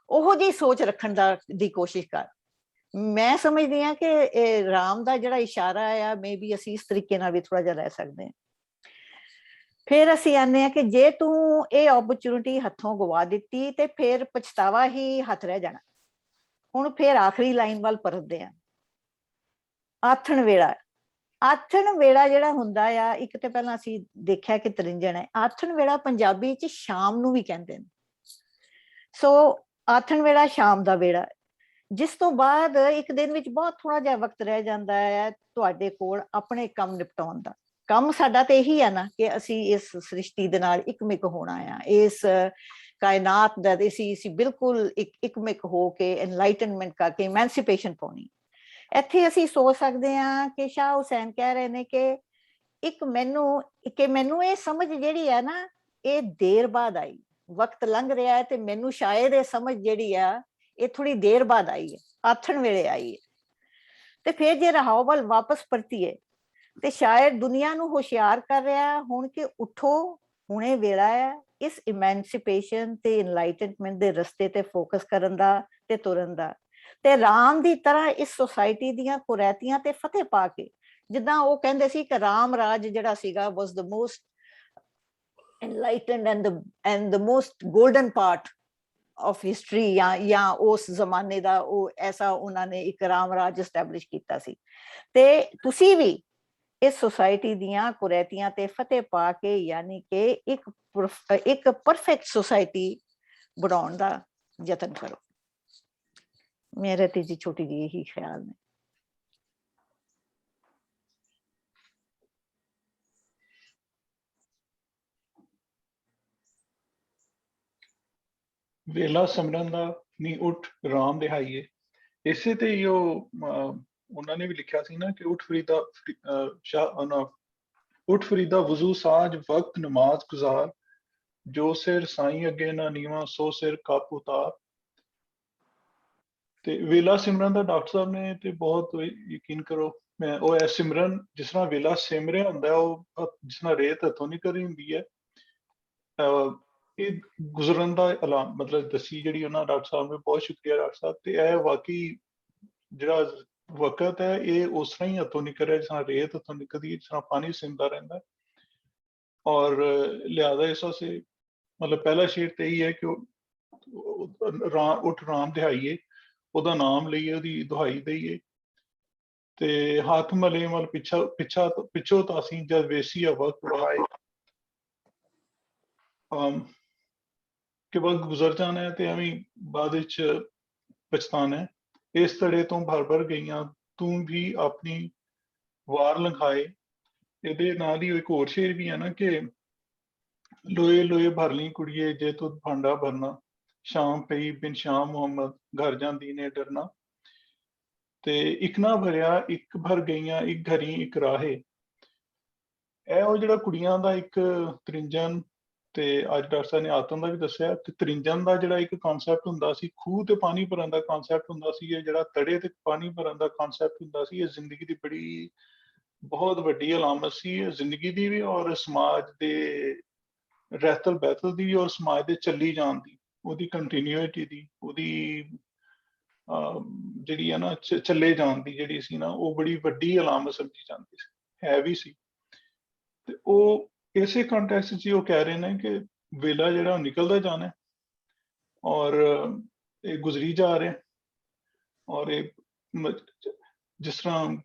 ਉਹੋ ਜਿਹੀ ਸੋਚ ਰੱਖਣ ਦੀ ਕੋਸ਼ਿਸ਼ ਕਰ। ਮੈਂ ਸਮਝਦੀ ਹਾਂ ਕਿ ਇਹ ਰਾਮ ਦਾ ਜਿਹੜਾ ਇਸ਼ਾਰਾ ਆ, ਮੇ ਬੀ ਅਸੀਂ ਇਸ ਤਰੀਕੇ ਨਾਲ ਵੀ ਥੋੜਾ ਜਿਹਾ ਲੈ ਸਕਦੇ ਹਾਂ। ਫਿਰ ਅਸੀਂ ਆਨੇ ਆ ਕਿ ਜੇ ਤੂੰ ਇਹ ਓਪਰਚੁਨਿਟੀ ਹੱਥੋਂ ਗਵਾ ਦਿੱਤੀ ਤੇ ਫਿਰ ਪਛਤਾਵਾ ਹੀ ਹੱਥ ਰਹਿ ਜਾਣਾ। ਹੁਣ ਫਿਰ ਆਖਰੀ ਲਾਈਨ ਵੱਲ ਪਰਤਦੇ ਆ। ਆਥਣ ਵੇਲਾ। ਆਥਣ ਵੇਲਾ ਜਿਹੜਾ ਹੁੰਦਾ ਆ, ਇੱਕ ਤੇ ਪਹਿਲਾਂ ਅਸੀਂ ਦੇਖਿਆ ਕਿ ਤ੍ਰਿੰਜਣ ਹੈ। ਆਥਣ ਵੇਲਾ ਪੰਜਾਬੀ ਚ ਸ਼ਾਮ ਨੂੰ ਵੀ ਕਹਿੰਦੇ ਨੇ। ਸੋ ਆਥਣ ਵੇਲਾ ਸ਼ਾਮ ਦਾ ਵੇਲਾ, ਜਿਸ ਤੋਂ ਬਾਅਦ ਇੱਕ ਦਿਨ ਵਿੱਚ ਬਹੁਤ ਥੋੜਾ ਜਿਹਾ ਵਕਤ ਰਹਿ ਜਾਂਦਾ ਹੈ ਤੁਹਾਡੇ ਕੋਲ ਆਪਣੇ ਕੰਮ ਨਿਪਟਾਉਣ ਦਾ। ਕੰਮ ਸਾਡਾ ਤੇ ਇਹੀ ਹੈ ਨਾ ਕਿ ਅਸੀਂ ਇਸ ਸ੍ਰਿਸ਼ਟੀ ਦੇ ਨਾਲ ਇਕਮਿਕ ਹੋਣਾ ਆ, ਇਸ ਕਾਇਨਾਤ ਦਾ ਅਸੀਂ ਬਿਲਕੁਲ ਇਕਮਿਕ ਹੋ ਕੇ ਐਨਲਾਈਟਨਮੈਂਟ ਕਰਕੇ ਇਮੈਂਸੀਪੇਸ਼ਨ ਪਾਉਣੀ। ਇੱਥੇ ਅਸੀਂ ਸੋਚ ਸਕਦੇ ਹਾਂ ਕਿ ਸ਼ਾਹ ਹੁਸੈਨ ਕਹਿ ਰਹੇ ਨੇ ਕਿ ਮੈਨੂੰ ਇਹ ਸਮਝ ਜਿਹੜੀ ਹੈ ਨਾ, ਇਹ ਦੇਰ ਬਾਅਦ ਆਈ। ਵਕਤ ਲੰਘ ਰਿਹਾ ਹੈ ਤੇ ਮੈਨੂੰ ਸ਼ਾਇਦ ਇਹ ਸਮਝ ਜਿਹੜੀ ਆ ਇਹ ਥੋੜੀ ਦੇਰ ਬਾਅਦ ਆਈ ਹੈ, ਆਥਣ ਵੇਲੇ ਆਈ ਹੈ। ਤੇ ਫਿਰ ਜੇ ਰਹਾਓ ਵੱਲ ਵਾਪਸ ਪਰਤੀਏ ਤੇ ਸ਼ਾਇਦ ਦੁਨੀਆ ਨੂੰ ਹੁਸ਼ਿਆਰ ਕਰ ਰਿਹਾ ਹੁਣ ਕਿ ਉਠੋ, ਹੁਣੇ ਵੇਲਾ ਹੈ ਇਸ ਇਮੈਂਸੀਪੇਸ਼ਨ ਤੇ ਇਨਲਾਈਟਨਮੈਂਟ ਦੇ ਰਸਤੇ ਤੇ ਫੋਕਸ ਕਰਨ ਦਾ ਤੇ ਤੁਰਨ ਦਾ। ਤੇ ਰਾਮ ਦੀ ਤਰ੍ਹਾਂ ਇਸ ਸੁਸਾਇਟੀ ਦੀਆਂ ਕੁਰੈਤੀਆਂ ਤੇ ਫਤਿਹ ਪਾ ਕੇ, ਜਿੱਦਾਂ ਉਹ ਕਹਿੰਦੇ ਸੀ ਕਿ ਰਾਮ ਰਾਜ ਜਿਹੜਾ ਸੀਗਾ was the most enlightened and the most golden part of history, ਜਾਂ ਉਸ ਜ਼ਮਾਨੇ ਦਾ ਉਹ ਐਸਾ ਉਹਨਾਂ ਨੇ ਇੱਕ ਰਾਮ ਰਾਜ ਐਸਟੈਬਲਿਸ਼ ਕੀਤਾ ਸੀ। ਤੇ ਤੁਸੀਂ ਵੀ ਇਸ ਸੁਸਾਇਟੀ ਦੀਆਂ ਕੁਰੈਤੀਆਂ ਤੇ ਫਤਿਹ ਪਾ ਕੇ, ਯਾਨੀ ਕਿ ਇੱਕ ਪਰਫੈਕਟ ਸੁਸਾਇਟੀ ਬਣਾਉਣ ਦਾ ਯਤਨ ਕਰੋ। ਮੇਰੇ ਤੇ ਜੀ ਛੋਟੀ ਜਿਹੀ ਇਹੀ ਖਿਆਲ ਨੇ। ਵੇਲਾ ਸਿਮਰਨ ਦਾ ਨੀ ਉੱਠ ਰਾਮ ਦਿਹਾਈਏ। ਇਸੇ ਤੇ ਹੀ ਉਹ ਉਹਨਾਂ ਨੇ ਵੀ ਲਿਖਿਆ ਸੀ ਨਾ ਕਿ ਉੱਠ ਫਰੀਦਾ ਵਜ਼ੂ ਸਾਜ ਵਕਤ ਨਮਾਜ਼ ਗੁਜ਼ਾਰ, ਜੋ ਸਿਰ ਸਾਈਂ ਅੱਗੇ ਨਾ ਨੀਵਾਂ ਸੋ ਸਿਰ ਕੱਪ ਉਤਾਰ। ਤੇ ਵੇਲਾ ਸਿਮਰਨ ਦਾ ਡਾਕਟਰ ਸਾਹਿਬ ਨੇ ਤੇ ਬਹੁਤ ਯਕੀਨ ਕਰੋ, ਉਹ ਹੈ ਸਿਮਰਨ ਜਿਸ ਤਰ੍ਹਾਂ ਵੇਲਾ ਸਿਮਰਿਆ ਹੁੰਦਾ, ਉਹ ਜਿਸ ਤਰ੍ਹਾਂ ਰੇਤ ਹੱਥੋਂ ਨਿਕਲੀ ਹੁੰਦੀ ਹੈ, ਇਹ ਗੁਜ਼ਰਨ ਦਾ ਮਤਲਬ ਦੱਸੀ ਜਿਹੜੀ ਉਹਨਾਂ ਡਾਕਟਰ ਸਾਹਿਬ ਨੇ। ਬਹੁਤ ਸ਼ੁਕਰੀਆ ਡਾਕਟਰ ਸਾਹਿਬ। ਤੇ ਇਹ ਵਾਕਈ ਜਿਹੜਾ ਵਕਤ ਹੈ ਇਹ ਉਸ ਤਰ੍ਹਾਂ ਹੀ ਹੱਥੋਂ ਨਿਕਲ ਰਿਹਾ ਜਿਸ ਤਰ੍ਹਾਂ ਰੇਤ ਹੱਥੋਂ ਨਿਕਲਦੀ ਹੈ, ਜਿਸ ਤਰ੍ਹਾਂ ਪਾਣੀ ਸਿੰਮਦਾ ਰਹਿੰਦਾ। ਔਰ ਲਿਹਾਜ਼ਾ ਇਸ ਵਾਸਤੇ ਮਤਲਬ ਪਹਿਲਾ ਸ਼ੇਰ ਤੇ ਇਹੀ ਹੈ ਕਿ ਉੱਠ ਰਾਮ ਦਿਹਾਈਏ, ਉਹਦਾ ਨਾਮ ਲਈਏ, ਉਹਦੀ ਦੁਹਾਈ ਦਈਏ। ਤੇ ਹੱਥ ਮਲੇ ਮਲ ਪਿੱਛੋਂ ਤਾਂ ਅਸੀਂ ਜਦ ਵੇਸੀ ਵਕਤ ਵਹਾਏ, ਕਿ ਵਕਤ ਗੁਜ਼ਰ ਜਾਣਾ ਹੈ ਤੇ ਐਵੇਂ ਬਾਅਦ ਵਿੱਚ ਪਛਤਾਣਾ ਹੈ। ਇਸ ਧੜੇ ਤੋਂ ਭਰ ਗਈਆਂ ਤੂੰ ਵੀ ਆਪਣੀ ਵਾਰ ਲੰਘਾਏ। ਇਹਦੇ ਨਾਲ ਹੀ ਇੱਕ ਹੋਰ ਸ਼ੇਰ ਵੀ ਹੈ ਨਾ ਕਿ ਲੋਏ ਲੋਏ ਭਰ ਲਈ ਕੁੜੀਏ ਜੇ ਤੂੰ ਭਾਂਡਾ ਭਰਨਾ, ਸ਼ਾਮ ਪਈ ਬਿਨ ਸ਼ਾਮ ਮੁਹੰਮਦ ਘਰ ਜਾਂਦੀ ਨੇ ਡਰਨਾ। ਤੇ ਇੱਕ ਨਾ ਭਰਿਆ ਇੱਕ ਭਰ ਗਈਆਂ ਇੱਕ ਘਰੀ ਇੱਕ ਰਾਹੇ। ਇਹ ਉਹ ਜਿਹੜਾ ਕੁੜੀਆਂ ਦਾ ਇੱਕ ਤ੍ਰਿੰਜਣ, ਤੇ ਅੱਜ ਡਾਕਟਰ ਸਾਹਿਬ ਨੇ ਆਤਮ ਦਾ ਵੀ ਦੱਸਿਆ। ਤੇ ਤ੍ਰਿੰਜਣ ਦਾ ਜਿਹੜਾ ਇੱਕ ਕਨਸੈਪਟ ਹੁੰਦਾ ਸੀ, ਖੂਹ ਤੇ ਪਾਣੀ ਭਰਨ ਦਾ ਕਨਸੈਪਟ ਹੁੰਦਾ ਸੀ, ਇਹ ਜਿਹੜਾ ਤੜੇ ਤੇ ਪਾਣੀ ਭਰਨ ਦਾ ਕਨਸੈਪਟ ਹੁੰਦਾ ਸੀ, ਇਹ ਜ਼ਿੰਦਗੀ ਦੀ ਬੜੀ ਬਹੁਤ ਵੱਡੀ ਅਲਾਮਤ ਸੀ, ਜ਼ਿੰਦਗੀ ਦੀ ਵੀ ਔਰ ਸਮਾਜ ਦੇ ਰਹਿਤਲ ਬਹਿਤਲ ਦੀ ਵੀ, ਔਰ ਸਮਾਜ ਦੇ ਚੱਲੀ ਜਾਣ ਦੀ, ਉਹਦੀ ਕੰਟੀਨਿਊਟੀ ਦੀ, ਉਹਦੀ ਜਿਹੜੀ ਹੈ ਨਾ ਚੱਲੇ ਜਾਣ ਦੀ ਜਿਹੜੀ ਸੀ ਨਾ, ਉਹ ਬੜੀ ਵੱਡੀ ਅਲਾਮਤ ਸਮਝੀ ਜਾਂਦੀ ਸੀ, ਹੈ ਵੀ ਸੀ। ਤੇ ਉਹ ਇਸੇ ਕੰਟੈਕਸਟ 'ਚ ਉਹ ਕਹਿ ਰਹੇ ਨੇ ਕਿ ਵੇਲਾ ਜਿਹੜਾ ਨਿਕਲਦਾ ਜਾਣਾ ਔਰ ਇਹ ਗੁਜ਼ਰੀ ਜਾ ਰਿਹਾ। ਔਰ ਇਹ ਜਿਸ ਤਰ੍ਹਾਂ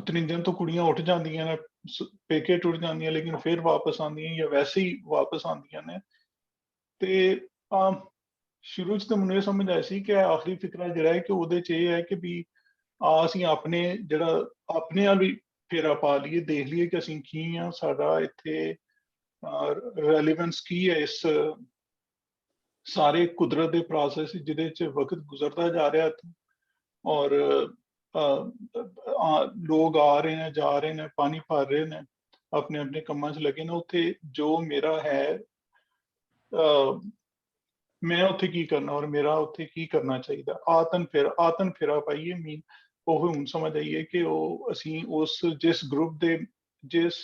ਤ੍ਰਿੰਜਣ ਤੋਂ ਕੁੜੀਆਂ ਉੱਠ ਜਾਂਦੀਆਂ ਨੇ, ਪੇਕੇ ਟੁੱਟ ਜਾਂਦੀਆਂ, ਲੇਕਿਨ ਫਿਰ ਵਾਪਸ ਆਉਂਦੀਆਂ ਜਾਂ ਵੈਸੇ ਹੀ ਵਾਪਸ ਆਉਂਦੀਆਂ ਨੇ। ਤੇ ਸ਼ੁਰੂ 'ਚ ਤਾਂ ਮੈਨੂੰ ਇਹ ਸਮਝ ਆਈ ਸੀ ਕਿ ਆਖਰੀ ਫਿਕਰਾ ਜਿਹੜਾ ਹੈ ਕਿ ਉਹਦੇ 'ਚ ਇਹ ਹੈ ਕਿ ਵੀ ਅਸੀਂ ਆਪਣੇ ਜਿਹੜਾ ਆਪਣੇ ਵੱਲ ਵੀ ਫੇਰਾ ਪਾ ਲਈਏ, ਦੇਖ ਲਈਏ ਕਿ ਅਸੀਂ ਕੀ ਹਾਂ, ਸਾਡਾ ਇੱਥੇ ਰੈਲੀਵੈਂਸ ਕੀ ਹੈ ਇਸ ਸਾਰੇ ਕੁਦਰਤ ਦੇ ਪ੍ਰੋਸੈਸ ਜਿਹਦੇ 'ਚ ਵਕਤ ਗੁਜ਼ਰਦਾ ਜਾ ਰਿਹਾ ਇੱਥੋਂ, ਔਰ ਲੋਕ ਆ ਰਹੇ ਨੇ, ਜਾ ਰਹੇ ਨੇ, ਪਾਣੀ ਭਰ ਰਹੇ ਨੇ, ਆਪਣੇ ਆਪਣੇ ਕੰਮਾਂ 'ਚ ਲੱਗੇ ਨੇ। ਉੱਥੇ ਜੋ ਮੇਰਾ ਹੈ, ਮੈਂ ਉੱਥੇ ਕੀ ਕਰਨਾ ਔਰ ਮੇਰਾ ਉੱਥੇ ਕੀ ਕਰਨਾ ਚਾਹੀਦਾ, ਆਤਨ ਫੇਰਾ ਪਾਈਏ। ਮੀਨ ਉਹ ਹੁਣ ਸਮਝ ਆਈਏ ਕਿ ਉਹ ਅਸੀਂ ਉਸ ਜਿਸ ਗਰੁੱਪ ਦੇ, ਜਿਸ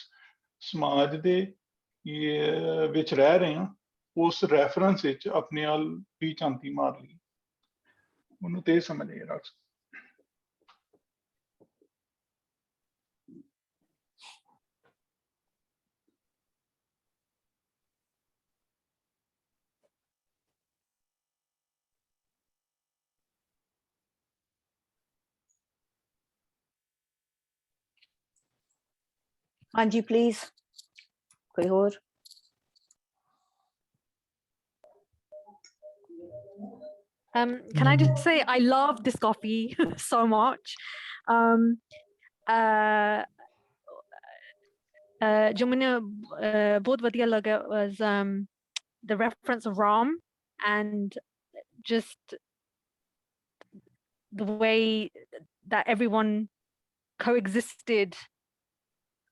ਸਮਾਜ ਦੇ ਵਿੱਚ ਰਹਿ ਰਹੇ ਹਾਂ, ਉਸ ਰੈਫਰੈਂਸ ਵਿੱਚ ਆਪਣੇ ਵੱਲ ਵੀ ਝਾਂਤੀ ਮਾਰ ਲਈ। ਉਹਨੂੰ ਤੇ ਸਮਝ ਆਇਆ ਡਾਕਟਰ। हाँ जी प्लीज, कोई और? Can I just say I love this coffee so much. जो मैंने बहुत बढ़िया लगा was the reference of Ram and just the way that everyone coexisted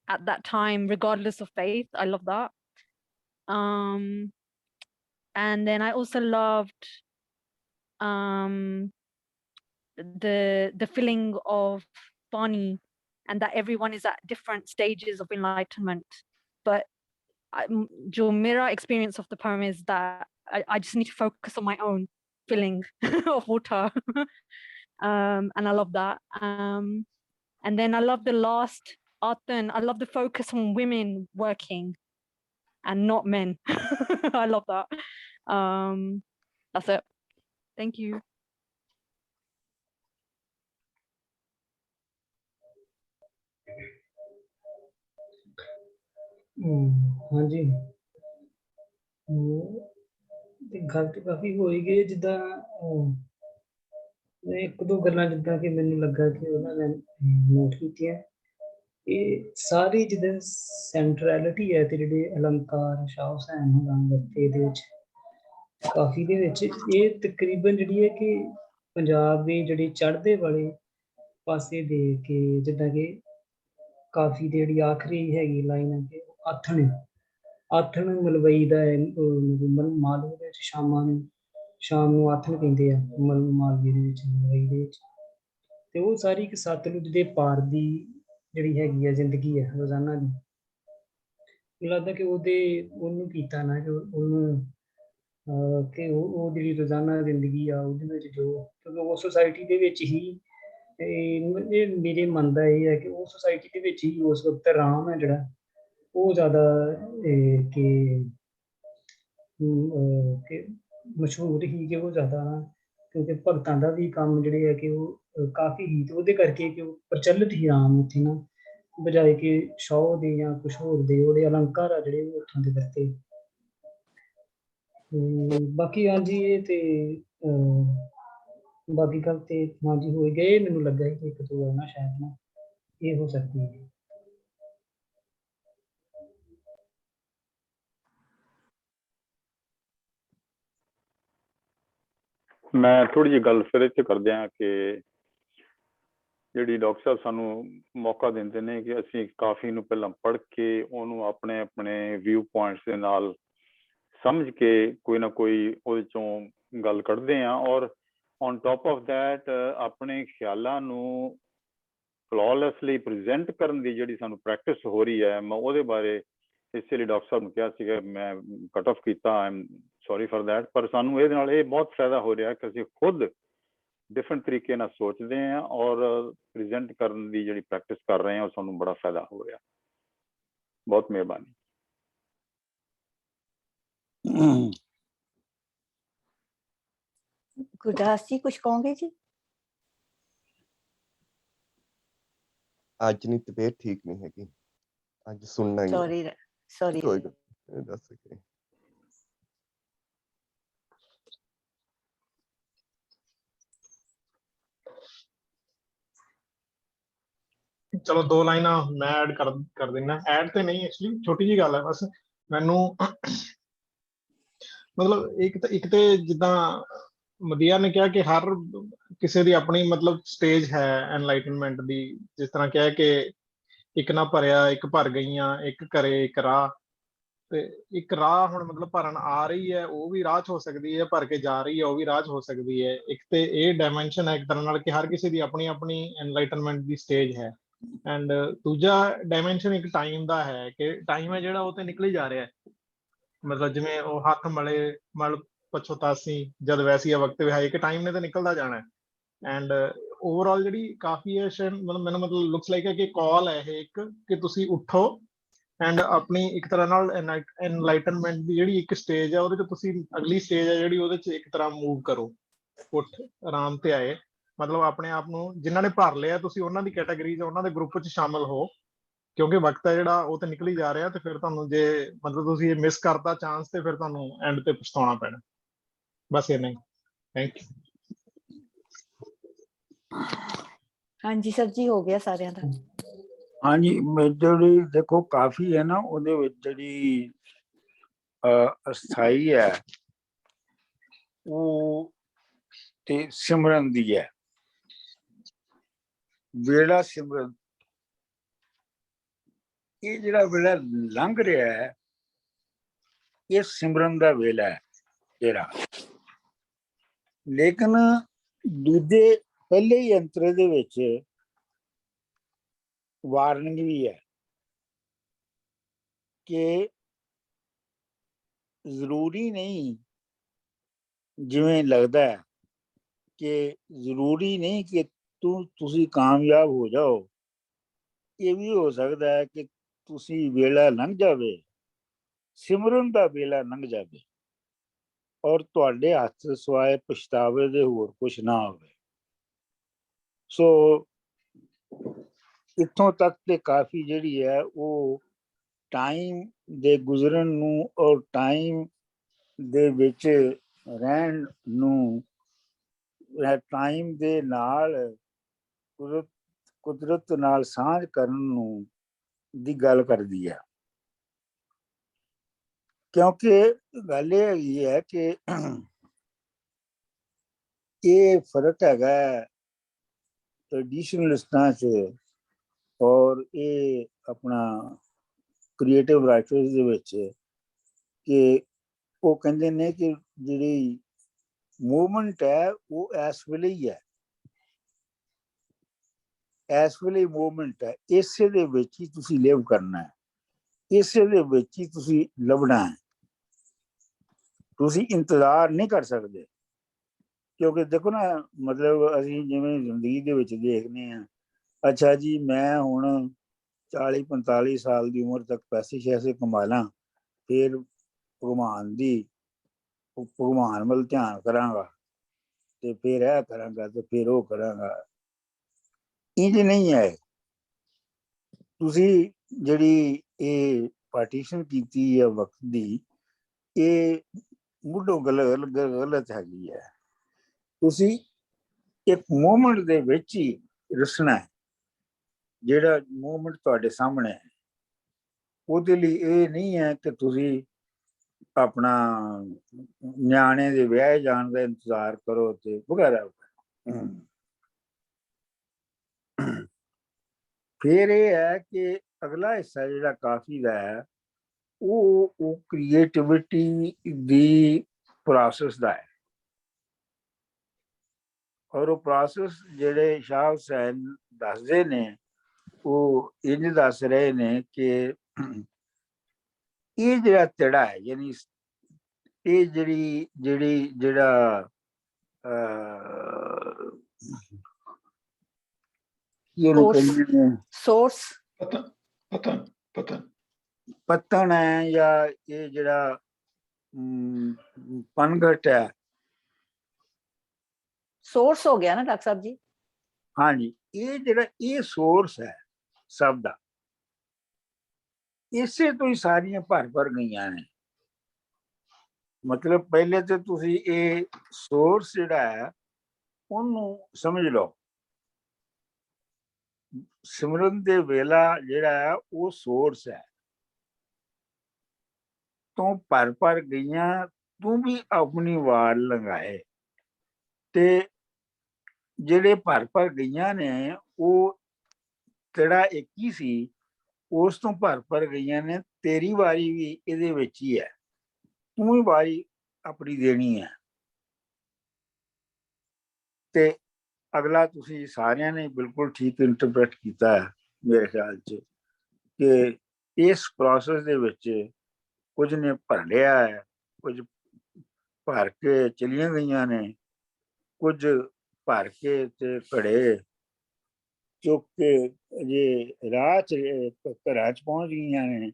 at that time regardless of faith. I love that. And then I also loved the feeling of Bani, and that everyone is at different stages of enlightenment. But jo mera experience of the poem is that I just need to focus on my own feeling of water. And I love that. And then I love the last Atan. I love the focus on women working and not men. I love that. That's it. Thank you. हाँ जी, ਤੇ ਗੱਲ ਤਾਂ ਕਾਫੀ ਹੋਈ ਗਈ। ਜਿੱਦਾਂ ਮੈਂ ਇੱਕ ਦੋ ਗੱਲਾਂ ਜਿੱਦਾਂ ਕਿ ਮੈਨੂੰ ਲੱਗਾ ਕਿ ਉਹਨਾਂ ਨੇ ਨੋਟ ਕੀਤੀਆਂ, ਇਹ ਸਾਰੀ ਜਿੱਦਾਂ ਸੈਂਟਰੈਲਿਟੀ ਹੈ ਤੇ ਜਿਹੜੇ ਅਲੰਕਾਰ ਸ਼ਾਹ ਹੁਸੈਨ ਹੋਰਾਂ ਵਰਤੇ ਦੇ ਵਿੱਚ ਕਾਫੀ ਦੇ ਵਿੱਚ, ਇਹ ਤਕਰੀਬਨ ਜਿਹੜੀ ਹੈ ਕਿ ਪੰਜਾਬ ਦੇ ਜਿਹੜੇ ਚੜ੍ਹਦੇ ਵਾਲੇ ਪਾਸੇ ਦੇ ਕੇ, ਜਿੱਦਾਂ ਕਿ ਕਾਫੀ ਦੀ ਜਿਹੜੀ ਆਖਰੀ ਹੈਗੀ ਲਾਈਨ ਹੈ ਕਿ ਆਥਣ ਮਲਵਈ ਦਾ ਮਾਲਵੇ ਦੇ ਵਿੱਚ ਸ਼ਾਮ ਨੂੰ ਆਥਣ ਕਹਿੰਦੇ ਆ, ਮਾਲਵੇ ਦੇ ਵਿੱਚ, ਮਲਵਈ ਦੇ ਵਿੱਚ। ਤੇ ਉਹ ਸਾਰੀ ਇੱਕ ਸਤਲੁਜ ਦੇ ਪਾਰ ਦੀ ਜਿਹੜੀ ਹੈਗੀ ਆ ਜ਼ਿੰਦਗੀ ਹੈ ਰੋਜ਼ਾਨਾ ਦੀ। ਮੈਨੂੰ ਲੱਗਦਾ ਕਿ ਉਹਨੂੰ ਕੀਤਾ ਨਾ ਕਿ ਉਹਨੂੰ ਕਿ ਉਹ ਜਿਹੜੀ ਰੋਜ਼ਾਨਾ ਜ਼ਿੰਦਗੀ ਆ ਉਹਦੇ ਵਿੱਚ ਜੋ, ਕਿਉਂਕਿ ਉਹ ਸੁਸਾਇਟੀ ਦੇ ਵਿੱਚ ਹੀ, ਇਹ ਮੇਰੇ ਮਨ ਦਾ ਇਹ ਹੈ ਕਿ ਉਹ ਸੁਸਾਇਟੀ ਦੇ ਵਿੱਚ ਹੀ ਉਸ ਵਕਤ ਰਾਮ ਹੈ ਜਿਹੜਾ ਉਹ ਜ਼ਿਆਦਾ ਕਿ ਮਸ਼ਹੂਰ ਹੀ, ਕਿ ਉਹ ਜ਼ਿਆਦਾ, ਕਿਉਂਕਿ ਭਗਤਾਂ ਦਾ ਵੀ ਕੰਮ ਜਿਹੜੇ ਹੈ ਕਿ ਉਹ ਕਾਫੀ ਹੀ, ਤੇ ਉਹਦੇ ਕਰਕੇ ਕਿ ਉਹ ਪ੍ਰਚਲਿਤ ਹੀ ਰਾਮ ਉੱਥੇ ਨਾ, ਬਜਾਏ ਕਿ ਸ਼ੌਹ ਦੇ ਜਾਂ ਕੁਛ ਹੋਰ ਦੇ ਉਹਦੇ ਅਲੰਕਾਰ ਆ ਜਿਹੜੇ ਉਹ ਉੱਥੋਂ ਦੇ ਵਰਤੇ। ਬਾਕੀ ਹਾਂਜੀ ਇਹ ਤੇ ਬਾਕੀ ਗੱਲ ਤੇ ਹਾਂਜੀ ਹੋ ਗਏ। ਮੈਨੂੰ ਲੱਗਾ ਕਿ ਇੱਕ ਦੋ ਨਾ ਸ਼ਾਇਦ ਨਾ ਇਹ ਹੋ ਸਕਦੀ ਹੈ। ਮੈਂ ਥੋੜੀ ਜਿਹੀ ਗੱਲ ਫਿਰ ਇੱਥੇ ਕਰਦੇ ਹਾਂ ਕਿ ਜਿਹੜੀ ਡਾਕਟਰ ਸਾਹਿਬ ਸਾਨੂੰ ਮੌਕਾ ਦਿੰਦੇ ਨੇ ਕਿ ਅਸੀਂ ਕਾਫੀ ਨੂੰ ਪਹਿਲਾਂ ਪੜ੍ਹ ਕੇ ਉਹਨੂੰ ਆਪਣੇ ਆਪਣੇ ਵਿਊ ਪੁਆਇੰਟਸ ਦੇ ਨਾਲ ਸਮਝ ਕੇ ਕੋਈ ਨਾ ਕੋਈ ਉਹਦੇ ਚੋਂ ਗੱਲ ਕੱਢਦੇ ਹਾਂ, ਔਰ ਔਨ ਟੌਪ ਆਫ ਦੈਟ ਆਪਣੇ ਖਿਆਲਾਂ ਨੂੰ ਫਲॉलेसली ਪ੍ਰੈਜ਼ੈਂਟ ਕਰਨ ਦੀ ਜਿਹੜੀ ਸਾਨੂੰ ਪ੍ਰੈਕਟਿਸ ਹੋ ਰਹੀ ਹੈ, ਮੈਂ ਉਹਦੇ ਬਾਰੇ ਇਸੇ ਲਈ ਡਾਕਟਰ ਸਾਹਿਬ ਨੂੰ ਕਿਹਾ ਸੀਗਾ, ਮੈਂ ਕੱਟ ਆਫ ਕੀਤਾ, I am sorry for that. ਪਰ ਸਾਨੂੰ ਇਹਦੇ ਨਾਲ ਇਹ ਬਹੁਤ ਫਾਇਦਾ ਹੋ ਰਿਹਾ ਕਿ ਅਸੀਂ ਖੁਦ ਡਿਫਰੈਂਟ ਤਰੀਕੇ ਨਾਲ ਸੋਚਦੇ ਹਾਂ ਔਰ ਪ੍ਰੈਜ਼ੈਂਟ ਕਰਨ ਦੀ ਜਿਹੜੀ ਪ੍ਰੈਕਟਿਸ ਕਰ ਰਹੇ ਹਾਂ, ਉਹ ਸਾਨੂੰ ਬੜਾ ਫਾਇਦਾ ਹੋ ਰਿਹਾ। ਬਹੁਤ ਮਿਹਰਬਾਨੀ। गुरदास जी कुछ कहोगे जी? ਅੱਜ ਨਹੀਂ ਤਬੀਅਤ ਠੀਕ ਨਹੀਂ ਹੈਗੀ, ਅੱਜ ਸੁਣਨਾ ਹੀ सॉरी ਕੋਈ ਗੱਲ ਦੱਸ ਸਕੇ। ਚਲੋ 2 ਲਾਈਨਾਂ ਮੈਂ ਐਡ ਕਰ ਦਿੰਦਾ। ਐਡ ਤੇ ਨਹੀਂ, ਐਕਚੁਅਲੀ ਛੋਟੀ ਜੀ ਗੱਲ ਹੈ ਬਸ। ਮੈਨੂੰ ਮਤਲਬ ਇੱਕ ਤੇ ਜਿੱਦਾਂ ਮਦੀਆ ਨੇ ਕਿਹਾ ਕਿ ਹਰ ਕਿਸੇ ਦੀ ਆਪਣੀ ਮਤਲਬ ਸਟੇਜ ਹੈ ਐਨਲਾਈਟਨਮੈਂਟ ਦੀ। ਜਿਸ ਤਰ੍ਹਾਂ ਕਿਹਾ ਕਿ ਇੱਕ ਨਾ ਭਰਿਆ, ਇੱਕ ਭਰ ਗਈਆਂ, ਇੱਕ ਕਰੇ, ਇੱਕ ਰਾਹ। ਤੇ ਇੱਕ ਰਾਹ ਹੁਣ ਮਤਲਬ ਭਰਨ ਆ ਰਹੀ ਹੈ, ਉਹ ਵੀ ਰਾਹ 'ਚ ਹੋ ਸਕਦੀ ਹੈ, ਭਰ ਕੇ ਜਾ ਰਹੀ ਹੈ, ਉਹ ਵੀ ਰਾਹ 'ਚ ਹੋ ਸਕਦੀ ਹੈ। ਇੱਕ ਤੇ ਇਹ ਡਾਇਮੈਂਸ਼ਨ ਹੈ ਇੱਕ ਤਰ੍ਹਾਂ ਨਾਲ ਕਿ ਹਰ ਕਿਸੇ ਦੀ ਆਪਣੀ ਆਪਣੀ ਐਨਲਾਈਟਨਮੈਂਟ ਦੀ ਸਟੇਜ ਹੈ। ਐਂਡ ਦੂਜਾ ਡਾਇਮੈਂਸ਼ਨ ਇੱਕ ਟਾਈਮ ਦਾ ਹੈ ਕਿ ਟਾਈਮ ਹੈ ਜਿਹੜਾ ਉਹ ਤੇ ਨਿਕਲ ਹੀ ਜਾ ਰਿਹਾ ਹੈ। ਮਤਲਬ ਜਿਵੇਂ ਉਹ ਹੱਥ ਮਲ ਪਛੋਤਾਸੀ ਜਦ ਵੈਸੀਆ ਵਕਤ ਵਿਹਾਈ, ਇੱਕ ਟਾਈਮ ਨੇ ਤਾਂ ਨਿਕਲਦਾ ਜਾਣਾ ਹੈ। ਐਂਡ ਓਵਰਆਲ ਜਿਹੜੀ ਕਾਫੀ ਹੈ ਮਤਲਬ ਮੈਨੂੰ ਮਤਲਬ ਲੁਕਸ ਲਾਈਕ ਹੈ ਕਿ ਕਾਲ ਹੈ ਇਹ ਇੱਕ ਕਿ ਤੁਸੀਂ ਉੱਠੋ ਐਂਡ ਆਪਣੀ ਇੱਕ ਤਰ੍ਹਾਂ ਨਾਲ ਐਨਲਾਈਟਨਮੈਂਟ ਦੀ ਜਿਹੜੀ ਇੱਕ ਸਟੇਜ ਹੈ ਉਹਦੇ 'ਚ ਤੁਸੀਂ ਅਗਲੀ ਸਟੇਜ ਹੈ ਜਿਹੜੀ ਉਹਦੇ 'ਚ ਇੱਕ ਤਰ੍ਹਾਂ ਮੂਵ ਕਰੋ। ਉੱਠ ਆਰਾਮ ਤੇ ਆਏ, ਮਤਲਬ ਆਪਣੇ ਆਪ ਨੂੰ ਜਿਨ੍ਹਾਂ ਨੇ ਭਰ ਲਿਆ ਤੁਸੀਂ ਉਹਨਾਂ ਦੀ ਕੈਟਾਗਰੀ 'ਚ, ਉਹਨਾਂ ਦੇ ਗਰੁੱਪ 'ਚ ਸ਼ਾਮਲ ਹੋ। ਕਿਉਂਕਿ ਵਕਤ ਹੈ ਜਿਹੜਾ ਉਹ ਤਾਂ ਨਿਕਲ ਹੀ ਜਾ ਰਿਹਾ, ਤੇ ਫਿਰ ਤੁਹਾਨੂੰ ਜੇ ਮਤਲਬ ਤੁਸੀਂ ਇਹ ਮਿਸ ਕਰਤਾ ਚਾਂਸ ਤੇ ਫਿਰ ਤੁਹਾਨੂੰ ਐਂਡ ਤੇ ਪਛਤਾਉਣਾ ਪੈਣਾ। ਬਸ ਇੰਨਾ ਹੀ। Thank you. ਹਾਂਜੀ ਸਰ ਜੀ, ਹੋ ਗਿਆ ਸਾਰਿਆਂ ਦਾ। ਹਾਂਜੀ, ਜਿਹੜੀ ਦੇਖੋ ਕਾਫੀ ਹੈ ਨਾ, ਉਹਦੇ ਵਿੱਚ ਜਿਹੜੀ ਅਸਥਾਈ ਹੈ ਉਹ ਤੇ ਸਿਮਰਨ ਦੀ ਹੈ। ਵੇਲਾ ਸਿਮਰਨ, ਇਹ ਜਿਹੜਾ ਵੇਲਾ ਲੰਘ ਰਿਹਾ ਹੈ ਇਹ ਸਿਮਰਨ ਦਾ ਵੇਲਾ ਹੈ ਜਿਹੜਾ। ਲੇਕਿਨ ਦੂਜੇ ਪਹਿਲੇ ਹੀ ਅੰਤਰੇ ਦੇ ਵਿੱਚ ਵਾਰਨਿੰਗ ਵੀ ਹੈ ਕਿ ਜ਼ਰੂਰੀ ਨਹੀਂ, ਜਿਵੇਂ ਲੱਗਦਾ ਹੈ ਕਿ ਜ਼ਰੂਰੀ ਨਹੀਂ ਕਿ ਤੁਸੀਂ ਕਾਮਯਾਬ ਹੋ ਜਾਓ। ਇਹ ਵੀ ਹੋ ਸਕਦਾ ਹੈ ਕਿ ਤੁਸੀਂ ਵੇਲਾ ਲੰਘ ਜਾਵੇ, ਸਿਮਰਨ ਦਾ ਵੇਲਾ ਲੰਘ ਜਾਵੇ ਔਰ ਤੁਹਾਡੇ ਹੱਥ ਸਵਾਏ ਪਛਤਾਵੇ ਦੇ ਹੋਰ ਕੁਛ ਨਾ ਹੋਵੇ। ਸੋ ਇੱਥੋਂ ਤੱਕ ਤੇ ਕਾਫੀ ਜਿਹੜੀ ਹੈ ਉਹ ਟਾਈਮ ਦੇ ਗੁਜ਼ਰਨ ਨੂੰ ਔਰ ਟਾਈਮ ਦੇ ਵਿੱਚ ਰਹਿਣ ਨੂੰ, ਟਾਈਮ ਦੇ ਨਾਲ ਕੁਦਰਤ ਨਾਲ ਸਾਂਝ ਕਰਨ ਨੂੰ ਦੀ ਗੱਲ ਕਰਦੀ ਹੈ। ਕਿਉਂਕਿ ਗੱਲ ਇਹ ਹੈਗੀ ਹੈ ਕਿ ਇਹ ਫਰਕ ਹੈਗਾ ਟ੍ਰੈਡੀਸ਼ਨਲਿਸਟਾਂ 'ਚ ਔਰ ਇਹ ਆਪਣਾ ਕ੍ਰੀਏਟਿਵ ਰਾਈਟਰਸ ਦੇ ਵਿੱਚ, ਕਿ ਉਹ ਕਹਿੰਦੇ ਨੇ ਕਿ ਜਿਹੜੀ ਮੂਵਮੈਂਟ ਹੈ ਉਹ ਇਸ ਵੇਲੇ ਹੀ ਹੈ, ਇਸ ਵੇਲੇ ਮੂਵਮੈਂਟ ਹੈ, ਇਸੇ ਦੇ ਵਿੱਚ ਹੀ ਤੁਸੀਂ ਲਿਵ ਕਰਨਾ ਹੈ, ਇਸੇ ਦੇ ਵਿੱਚ ਹੀ ਤੁਸੀਂ ਲੱਭਣਾ ਹੈ। ਤੁਸੀਂ ਇੰਤਜ਼ਾਰ ਨਹੀਂ ਕਰ ਸਕਦੇ। ਕਿਉਂਕਿ ਦੇਖੋ ਨਾ, ਮਤਲਬ ਅਸੀਂ ਜਿਵੇਂ ਜ਼ਿੰਦਗੀ ਦੇ ਵਿੱਚ ਦੇਖਦੇ ਹਾਂ, ਅੱਛਾ ਜੀ ਮੈਂ ਹੁਣ 40-45 ਸਾਲ ਦੀ ਉਮਰ ਤੱਕ ਪੈਸੇ ਸ਼ੈਸੇ ਕਮਾ ਲਾਂ, ਫਿਰ ਭਗਵਾਨ ਵੱਲ ਧਿਆਨ ਕਰਾਂਗਾ, ਤੇ ਫਿਰ ਇਹ ਕਰਾਂਗਾ, ਤੇ ਫਿਰ ਉਹ ਕਰਾਂਗਾ। ਇੰਝ ਨਹੀਂ ਹੈ। ਤੁਸੀਂ ਜਿਹੜੀ ਇਹ ਪਾਰਟੀਸ਼ਨ ਕੀਤੀ ਹੈ ਵਕਤ ਦੀ, ਇਹ ਮੁੱਢੋਂ ਗਲਤ ਹੈਗੀ ਹੈ। ਤੁਸੀਂ ਇੱਕ ਮੂਵਮੈਂਟ ਦੇ ਵਿੱਚ ਹੀ ਰਸਣਾ ਹੈ, ਜਿਹੜਾ ਮੂਵਮੈਂਟ ਤੁਹਾਡੇ ਸਾਹਮਣੇ ਹੈ। ਉਹਦੇ ਲਈ ਇਹ ਨਹੀਂ ਹੈ ਕਿ ਤੁਸੀਂ ਆਪਣਾ ਨਿਆਣੇ ਦੇ ਵਿਆਹ ਜਾਣ ਦਾ ਇੰਤਜ਼ਾਰ ਕਰੋ ਤੇ ਵਗੈਰਾ। ਫਿਰ ਇਹ ਹੈ ਕਿ ਅਗਲਾ ਹਿੱਸਾ ਜਿਹੜਾ ਕਾਫੀ ਦਾ ਹੈ ਉਹ ਕ੍ਰੀਏਟੀਵਿਟੀ ਦੀ ਪ੍ਰੋਸੈਸ ਦਾ ਹੈ। ਔਰ ਉਹ ਪ੍ਰੋਸੈਸ ਜਿਹੜੇ ਸ਼ਾਹ ਹੁਸੈਨ ਦੱਸਦੇ ਨੇ, ਉਹ ਇੰਝ ਦੱਸ ਰਹੇ ਨੇ ਕਿ ਇਹ ਜਿਹੜਾ ਤਿੜਾ ਹੈ, ਯਾਨੀ ਇਹ ਜਿਹੜਾ ਸੋਰਸ ਪਤਨ ਹੈ, ਜਾਂ ਇਹ ਜਿਹੜਾ ਪਨਘਟ ਹੈ, ਸੋਰਸ ਹੋ ਗਿਆ ਨਾ ਡਾਕਟਰ ਸਾਹਿਬ ਜੀ। ਹਾਂਜੀ, ਇਹ ਜਿਹੜਾ ਇਹ ਸੋਰਸ ਹੈ ਸਭ ਦਾ, ਇਸੇ ਤੋਂ ਹੀ ਸਾਰੀਆਂ ਭਰ ਗਈਆਂ ਨੇ। ਮਤਲਬ ਪਹਿਲੇ ਤੇ ਤੁਸੀਂ ਇਹ ਸੋਰਸ ਜਿਹੜਾ ਹੈ ਉਹਨੂੰ ਸਮਝ ਲਓ। ਸਿਮਰਨ ਦੇ ਵੇਲਾ ਜਿਹੜਾ ਹੈ ਉਹ ਸੋਰਸ ਹੈ। ਤੂੰ ਭਰ ਗਈਆਂ, ਤੂੰ ਵੀ ਆਪਣੀ ਵਾਰ ਲੰਘਾਏ। ਤੇ ਜਿਹੜੇ ਭਰ ਗਈਆਂ ਨੇ ਉਹ ਤੇਰਾ ਇੱਕ ਹੀ ਸੀ, ਉਸ ਤੋਂ ਭਰ ਗਈਆਂ ਨੇ। ਤੇਰੀ ਵਾਰੀ ਵੀ ਇਹਦੇ ਵਿੱਚ ਹੀ ਹੈ, ਤੂੰ ਹੀ ਵਾਰੀ ਆਪਣੀ ਦੇਣੀ ਹੈ। ਤੇ ਅਗਲਾ ਤੁਸੀਂ ਸਾਰਿਆਂ ਨੇ ਬਿਲਕੁਲ ਠੀਕ ਇੰਟਰਪ੍ਰੇਟ ਕੀਤਾ ਹੈ ਮੇਰੇ ਖਿਆਲ 'ਚ, ਕਿ ਇਸ ਪ੍ਰੋਸੈਸ ਦੇ ਵਿੱਚ ਕੁਝ ਨੇ ਭਰ ਲਿਆ ਹੈ, ਕੁਝ ਭਰ ਕੇ ਚਲੀਆਂ ਗਈਆਂ ਨੇ, ਕੁਝ ਭਰ ਕੇ ਤੇ ਘੜੇ ਚੁੱਕ ਕੇ ਜੇ ਰਾਹ 'ਚ ਘਰਾਂ 'ਚ ਪਹੁੰਚ ਗਈਆਂ ਨੇ।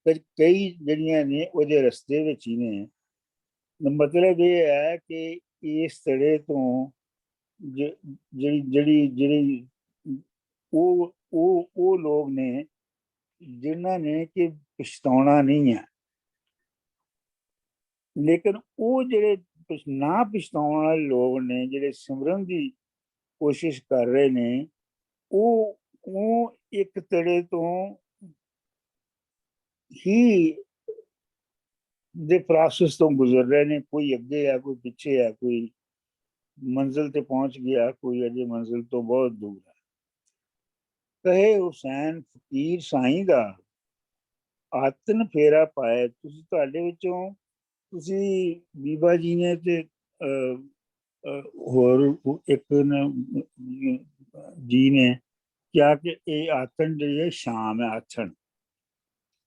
ਕਈ ਜਿਹੜੀਆਂ ਨੇ ਉਹਦੇ ਰਸਤੇ ਵਿੱਚ ਹੀ ਨੇ। ਮਤਲਬ ਇਹ ਹੈ ਕਿ ਇਸ ਤਰ੍ਹਾਂ ਤੋਂ ਜਿਹੜੀ ਉਹ ਲੋਕ ਨੇ ਜਿਨ੍ਹਾਂ ਨੇ ਕਿ ਪਛਤਾਉਣਾ ਨਹੀਂ ਹੈ, ਲੇਕਿਨ ਉਹ ਜਿਹੜੇ ਨਾ ਪਛਤਾਉਣ ਵਾਲੇ ਲੋਕ ਨੇ, ਜਿਹੜੇ ਸਿਮਰਨ ਦੀ ਕੋਸ਼ਿਸ਼ ਕਰ ਰਹੇ ਨੇ, ਉਹ ਇੱਕ ਤਰ੍ਹਾਂ ਤੋਂ ਹੀ ਦੇ ਪ੍ਰੋਸੈਸ ਤੋਂ ਗੁਜ਼ਰ ਰਹੇ ਨੇ। ਕੋਈ ਅੱਗੇ ਹੈ, ਕੋਈ ਪਿੱਛੇ ਹੈ, ਕੋਈ ਮੰਜ਼ਿਲ ਤੇ ਪਹੁੰਚ ਗਿਆ, ਕੋਈ ਅਜੇ ਮੰਜ਼ਿਲ ਤੋਂ ਬਹੁਤ ਦੂਰ ਹੈ। ਕਹੇ ਹੁਸੈਨ ਫਕੀਰ ਸਾਈਂ ਦਾ ਆਤਨ ਫੇਰਾ ਪਾਏ। ਤੁਸੀਂ ਤੁਹਾਡੇ ਵਿੱਚੋਂ ਤੁਸੀਂ ਬੀਬਾ ਜੀ ਨੇ ਤੇ ਹੋਰ ਇੱਕ ਜੀ ਨੇ ਕਿਹਾ ਕਿ ਇਹ ਆਤਨ ਜਿਹੜੀ ਹੈ ਸ਼ਾਮ ਹੈ, ਆਥਣ।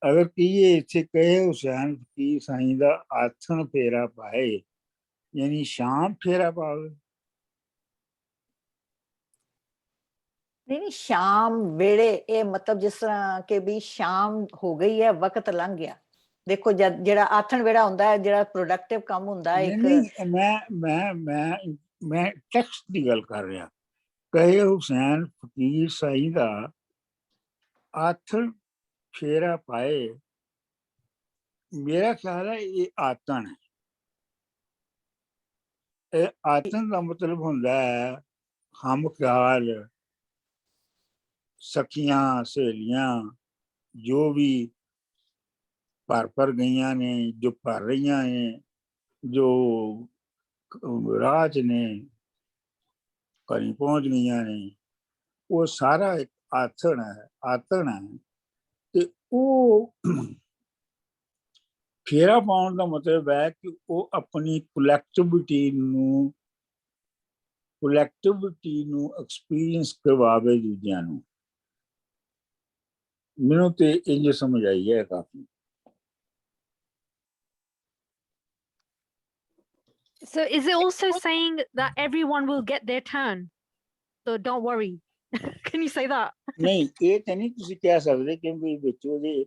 ਅਗਰ ਕਹੀਏ ਇੱਥੇ ਕਹੇ ਹੁਸੈਨ ਫਕੀਰ ਸਾਈਂ ਦਾ ਆਥਣ ਫੇਰਾ ਪਾਏ, ਯਾਨੀ ਸ਼ਾਮ ਫੇਰਾ ਪਾਵੇ। ਨਹੀਂ, ਸ਼ਾਮ ਵੇਲੇ ਇਹ ਮਤਲਬ ਜਿਸ ਤਰ੍ਹਾਂ ਕਿ ਵੀ ਸ਼ਾਮ ਹੋ ਗਈ ਹੈ, ਵਕਤ ਲੰਘ ਗਿਆ। ਦੇਖੋ ਜਦ ਜਿਹੜਾ ਆਥਣ ਵੇੜਾ ਹੁੰਦਾ ਹੈ, ਜਿਹੜਾ ਪ੍ਰੋਡਕਟਿਵ ਕੰਮ ਹੁੰਦਾ ਹੈ, ਨਹੀਂ, ਮੈਂ ਟੈਕਸਟ ਦੀ ਗੱਲ ਕਰ ਰਿਹਾ। ਕਹੇ ਹੁਸੈਨ ਫਕੀਰ ਸਾਈਂ ਦਾ ਆਥਣ ਫੇਰਾ ਪਾਏ, ਮੇਰਾ ਖਿਆਲ ਹੈ ਇਹ ਆਤਣ ਹੈ। ਇਹ ਆਤਣ ਦਾ ਮਤਲਬ ਹੁੰਦਾ ਹੈ ਹਮ ਖਿਆਲ, ਸਖੀਆਂ ਸਹੇਲੀਆਂ ਜੋ ਵੀ ਭਰ ਗਈਆਂ ਨੇ, ਜੋ ਭਰ ਰਹੀਆਂ ਨੇ, ਜੋ ਰਾਹ 'ਚ ਨੇ, ਘਰੀ ਪਹੁੰਚ ਗਈਆਂ ਨੇ, ਉਹ ਸਾਰਾ ਇੱਕ ਆਥਣ ਹੈ, ਆਤਣ ਹੈ। ਤੇ ਉਹ ਫੇਰਾ ਪਾਉਣ ਦਾ ਮਤਲਬ ਹੈ ਕਿ ਉਹ ਆਪਣੀ ਕਲੈਕਟਿਵਿਟੀ ਨੂੰ ਐਕਸਪੀਰੀਅੰਸ ਕਰਵਾਵੇ ਦੂਜਿਆਂ ਨੂੰ। ਮੈਨੂੰ ਤੇ ਇੰਝ ਸਮਝ ਆਈ ਹੈ ਕਾਫੀ। So is it also saying that everyone will get their turn? So don't worry. Can you say that? ਨਹੀਂ, ਇਹ ਤਾਂ ਨਹੀਂ ਤੁਸੀਂ ਕਹਿ ਸਕਦੇ, ਕਿਉਂਕਿ ਵਿੱਚ ਉਹਦੇ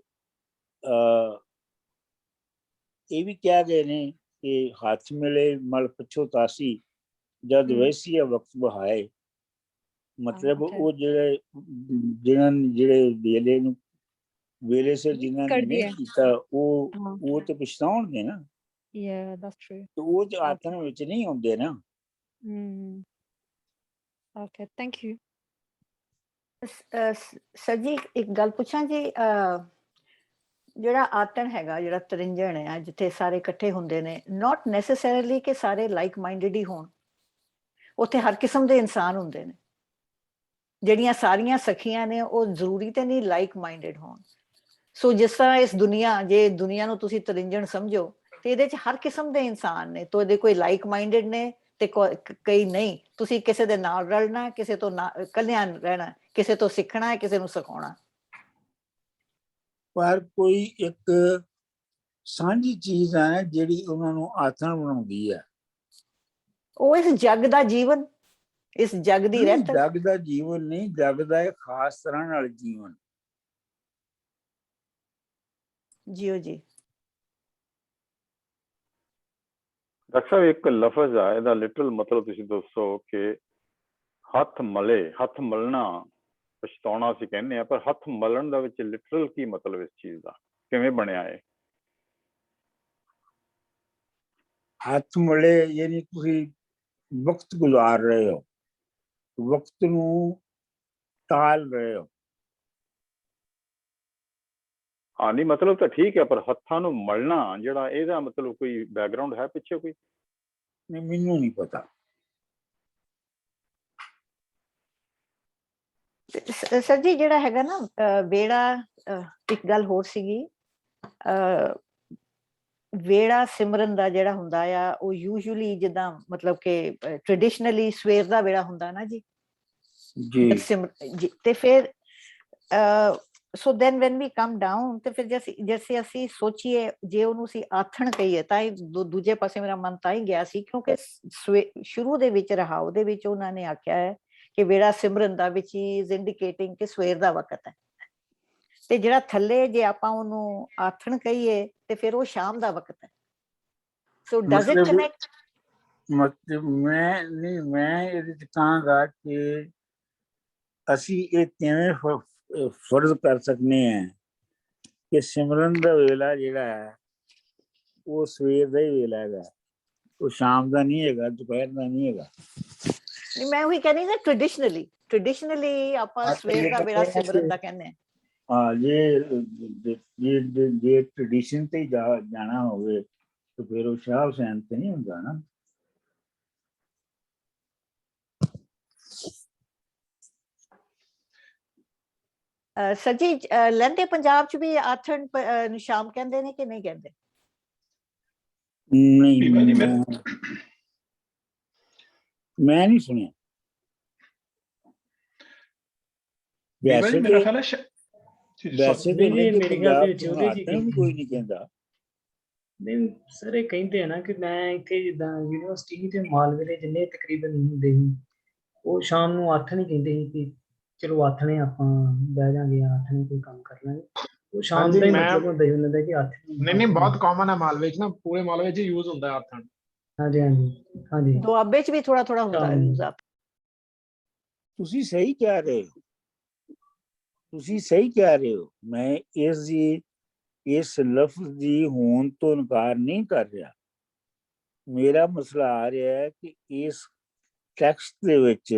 ਇਹ ਵੀ ਕਹਿ ਗਏ ਨੇ ਕਿ ਹੱਥ ਮਿਲੇ ਮਲ ਪਛੋ ਤਾਸੀ ਜਦ ਵੈਸੀ ਵਕਤ ਬਹਾਏ। ਮਤਲਬ ਉਹ ਜਿਹੜੇ ਵੇਲੇ ਸਿਰ ਜਿਨ੍ਹਾਂ ਨੇ ਨਹੀਂ ਕੀਤਾ ਉਹ ਤੇ ਪਛਤਾਉਣਗੇ ਨਾ। Yeah, that's true. ਤੇ ਉਹ ਤੇ ਆਤਣ ਵਿੱਚ ਨਹੀਂ ਆਉਂਦੇ ਨਾ। Okay, thank you. ਸਰ ਜੀ ਇੱਕ ਗੱਲ ਪੁੱਛਾਂ ਜੀ, ਜਿਹੜਾ ਆਤਣ ਹੈਗਾ, ਜਿਹੜਾ ਤਰਿੰਜਣ ਹੈ, ਜਿੱਥੇ ਸਾਰੇ ਇਕੱਠੇ ਹੁੰਦੇ ਨੇ, ਨਾਟ ਨੈਸੈਸਰੀਲੀ ਕਿ ਸਾਰੇ ਲਾਈਕ ਮਾਈਂਡਡ ਹੀ ਹੋਣ। ਉੱਥੇ ਹਰ ਕਿਸਮ ਦੇ ਇਨਸਾਨ ਹੁੰਦੇ ਨੇ। ਜਿਹੜੀਆਂ ਸਾਰੀਆਂ ਸਖੀਆਂ ਨੇ ਉਹ ਜ਼ਰੂਰੀ ਤੇ ਨਹੀਂ ਲਾਈਕ ਮਾਈਂਡਡ ਹੋਣ। ਸੋ ਜਿਸ ਤਰ੍ਹਾਂ ਇਸ ਦੁਨੀਆ, ਜੇ ਦੁਨੀਆ ਨੂੰ ਤੁਸੀਂ ਤਰਿੰਜਣ ਸਮਝੋ ਤੇ ਇਹਦੇ 'ਚ ਹਰ ਕਿਸਮ ਦੇ ਇਨਸਾਨ ਨੇ। ਤੋ ਇਹਦੇ ਕੋਈ ਲਾਈਕ ਮਾਈਂਡਡ ਨੇ ਤੇ ਕਈ ਨਹੀਂ। ਤੁਸੀਂ ਕਿਸੇ ਦੇ ਨਾਲ ਰਲਣਾ, ਕਿਸੇ ਤੋਂ ਇਕੱਲਿਆਂ ਰਹਿਣਾ, ਕਿਸੇ ਤੋਂ ਸਿੱਖਣਾ ਹੈ, ਕਿਸੇ ਨੂੰ ਸਿਖਾਉਣਾ। ਪਰ ਕੋਈ ਇੱਕ ਸਾਂਝੀ ਚੀਜ਼ ਹੈ ਜਿਹੜੀ ਉਹਨਾਂ ਨੂੰ ਆਤਣ ਬਣਾਉਂਦੀ ਹੈ। ਉਹ ਇਸ ਜੱਗ ਦਾ ਜੀਵਨ, ਇਸ ਜੱਗ ਦੀ ਰਹਿਤ। ਜੱਗ ਦਾ ਜੀਵਨ ਨਹੀਂ, ਜੱਗ ਦਾ ਇੱਕ ਖਾਸ ਤਰ੍ਹਾਂ ਨਾਲ ਜੀਵਨ। ਜੀਓ ਜੀ। ਡਾਕਟਰ ਸਾਹਿਬ, ਇੱਕ ਲਫ਼ਜ਼ ਆ, ਇਹਦਾ ਲਿਟਰਲ ਮਤਲਬ ਤੁਸੀਂ ਦੱਸੋ ਕਿ ਹੱਥ ਮਲੇ, ਹੱਥ ਮਲਣਾ ਪਛਤਾਉਣਾ ਅਸੀਂ ਕਹਿੰਦੇ ਆ, ਪਰ ਹੱਥ ਮਲਣ ਦਾ ਵਿੱਚ ਲਿਟਰਲ ਕੀ ਮਤਲਬ ਇਸ ਚੀਜ਼ ਦਾ, ਕਿਵੇਂ ਬਣਿਆ ਹੈ? ਹੱਥ ਮਲੇ ਯਾਨੀ ਤੁਸੀਂ ਵਕਤ ਗੁਜ਼ਾਰ ਰਹੇ ਹੋ, ਵਕਤ ਨੂੰ ਟਾਲ ਰਹੇ ਹੋ। ਹਾਂ ਨਹੀਂ ਮਤਲਬ ਤਾਂ ਠੀਕ ਹੈ, ਪਰ ਹੱਥਾਂ ਨੂੰ ਮਲਣਾ ਜਿਹੜਾ, ਇਹਦਾ ਮਤਲਬ ਕੋਈ ਬੈਕਗਰਾਉਂਡ ਹੈ ਪਿੱਛੇ ਕੋਈ? ਨਹੀਂ, ਮੈਨੂੰ ਨਹੀਂ ਪਤਾ। ਸਰ ਜੀ ਜਿਹੜਾ ਹੈਗਾ ਨਾ ਵੇੜਾ, ਇੱਕ ਗੱਲ ਹੋਰ ਸੀਗੀ, ਵੇੜਾ ਸਿਮਰਨ ਦਾ ਜਿਹੜਾ ਹੁੰਦਾ ਆ ਉਹ ਯੂਜੂਅਲੀ ਜਿੱਦਾਂ ਮਤਲਬ ਕਿ ਟ੍ਰੈਡੀਸ਼ਨਲੀ ਸਵੇਰ ਦਾ ਵੇੜਾ ਹੁੰਦਾ ਨਾ ਜੀ, ਜੀ ਤੇ ਫਿਰ so then when we come down, ਤੇ ਫਿਰ ਜੈਸੇ ਅਸੀਂ ਸੋਚੀਏ ਜੇ ਉਹਨੂੰ ਅਸੀਂ ਆਥਣ ਕਹੀਏ ਤਾਂ ਹੀ ਦੂਜੇ ਪਾਸੇ ਮੇਰਾ ਮਨ ਤਾਂ ਹੀ ਗਿਆ ਸੀ, ਕਿਉਂਕਿ ਸ਼ੁਰੂ ਦੇ ਵਿੱਚ ਰਹਾਉ ਦੇ ਵਿੱਚ ਉਹਨਾਂ ਨੇ ਆਖਿਆ ਹੈ ਕਿ ਵੇੜਾ ਸਿਮਰਨ ਦਾ, ਵਿਚ ਇਜ਼ ਇੰਡੀਕੇਟਿੰਗ ਕਿ ਸਵੇਰ ਦਾ ਵਕਤ ਹੈ, ਤੇ ਜਿਹੜਾ ਥੱਲੇ ਜੇ ਆਪਾਂ ਉਹਨੂੰ ਆਥਣ ਕਹੀਏ ਤੇ ਫਿਰ ਉਹ ਸ਼ਾਮ ਦਾ ਵਕਤ ਹੈ। ਸੋ ਡਸ ਇਟ ਕਨੈਕਟ? ਮਤਲਬ ਮੈਂ ਇਹਦੇ ਚ ਕਹਾਂਗਾ ਕਿ ਅਸੀਂ ਇਹ ਕਿਵੇਂ ਫਰਜ਼ ਕਰ ਸਕਦੇ ਹਾਂ ਕਿ ਸਿਮਰਨ ਦਾ ਵੇਲਾ ਜਿਹੜਾ ਹੈ ਉਹ ਸਵੇਰ ਦਾ ਹੀ ਵੇਲਾ ਹੈਗਾ, ਉਹ ਸ਼ਾਮ ਦਾ ਨਹੀਂ ਹੈਗਾ, ਦੁਪਹਿਰ ਦਾ ਨਹੀਂ ਹੈਗਾ। ਮੈਂ ਉਹੀ ਕਹਿੰਦੀ ਨਾ, ਟ੍ਰੈਡੀਸ਼ਨਲੀ ਆਪਾਂ ਸਵੇਰ ਦਾ ਵੇਲਾ ਸਿਮਰਨ ਦਾ ਕਹਿੰਦੇ ਹਾਂ। ਹਾਂ, ਜੇ ਟ੍ਰੈਡੀਸ਼ਨ ਤੇ ਜਾਣਾ ਹੋਵੇ ਤਾਂ ਫਿਰ ਉਹ ਸ਼ਾਹ ਹੁਸੈਨ ਤੇ ਨਹੀਂ ਹੁੰਦਾ ਨਾ। ਸਰ ਜੀ ਲਹਿੰਦੇ ਪੰਜਾਬ ਚ ਵੀ ਆਥਣ ਨੂੰ ਸ਼ਾਮ ਕਹਿੰਦੇ ਨੇ ਕਿ ਨਹੀਂ ਕਹਿੰਦੇ? ਨਹੀਂ, ਮੈਂ ਨਹੀਂ ਸੁਣਿਆ। ਵੈਸੇ ਮੇਰਾ ਖਿਆਲ ਹੈ ਵੈਸੇ ਨਹੀਂ, ਲਹਿੰਦੇ ਮੇਰੀ ਗੱਲ ਪੰਜਾਬ ਦੇ ਚ ਵਿੱਚ ਉਹਦੇ ਚ ਆਥਣ ਕੋਈ ਨਹੀਂ ਕਹਿੰਦਾ। ਨਹੀਂ ਸਰ, ਇਹ ਕਹਿੰਦੇ ਆ ਨਾ ਕਿ ਮੈਂ ਇੱਥੇ ਜਿੱਦਾਂ ਯੂਨੀਵਰਸਿਟੀ ਤੇ ਮਾਲਵੇ ਦੇ ਜਿੰਨੇ ਤਕਰੀਬਨ ਹੁੰਦੇ ਸੀ, ਉਹ ਸ਼ਾਮ ਨੂੰ ਆਥਣ ਹੀ ਕਹਿੰਦੇ ਸੀ ਕਿ ਚਲੋ ਆਥਣੇ ਆਪਾਂ ਬਹਿ ਜਾਾਂਗੇ, ਆਥਣੇ ਕੋਈ ਕੰਮ ਕਰ ਲਾਂਗੇ। ਉਹ ਸ਼ਾਮ ਦਾ ਹੀ ਮਤਲਬ ਹੁੰਦਾ ਸੀ ਉਹਨਾਂ ਦਾ ਕਿ ਆਥਣੇ। ਨਹੀਂ ਬਹੁਤ ਕਾਮਨ ਹੈ ਮਾਲਵੇ ਚ ਨਾ, ਪੂਰੇ ਮਾਲਵੇ ਚ ਯੂਜ਼ ਹੁੰਦਾ ਹੈ ਆਥਣ। ਹਾਂਜੀ ਹਾਂਜੀ ਹਾਂਜੀ। ਦੁਆਬੇ ਚ ਵੀ ਥੋੜਾ ਥੋੜਾ ਹੁੰਦਾ ਹੈ ਯੂਜ਼। ਤੁਸੀਂ ਸਹੀ ਕਹਿ ਰਹੇ ਹੋ, ਤੁਸੀਂ ਸਹੀ ਕਹਿ ਰਹੇ ਹੋ। ਮੈਂ ਇਸ ਲਫ਼ਜ਼ ਦੀ ਹੋਂਦ ਤੋਂ ਇਨਕਾਰ ਨਹੀਂ ਕਰ ਰਿਹਾ। ਮੇਰਾ ਮਸਲਾ ਆ ਰਿਹਾ ਹੈ ਕਿ ਇਸ ਟੈਕਸਟ ਦੇ ਵਿੱਚ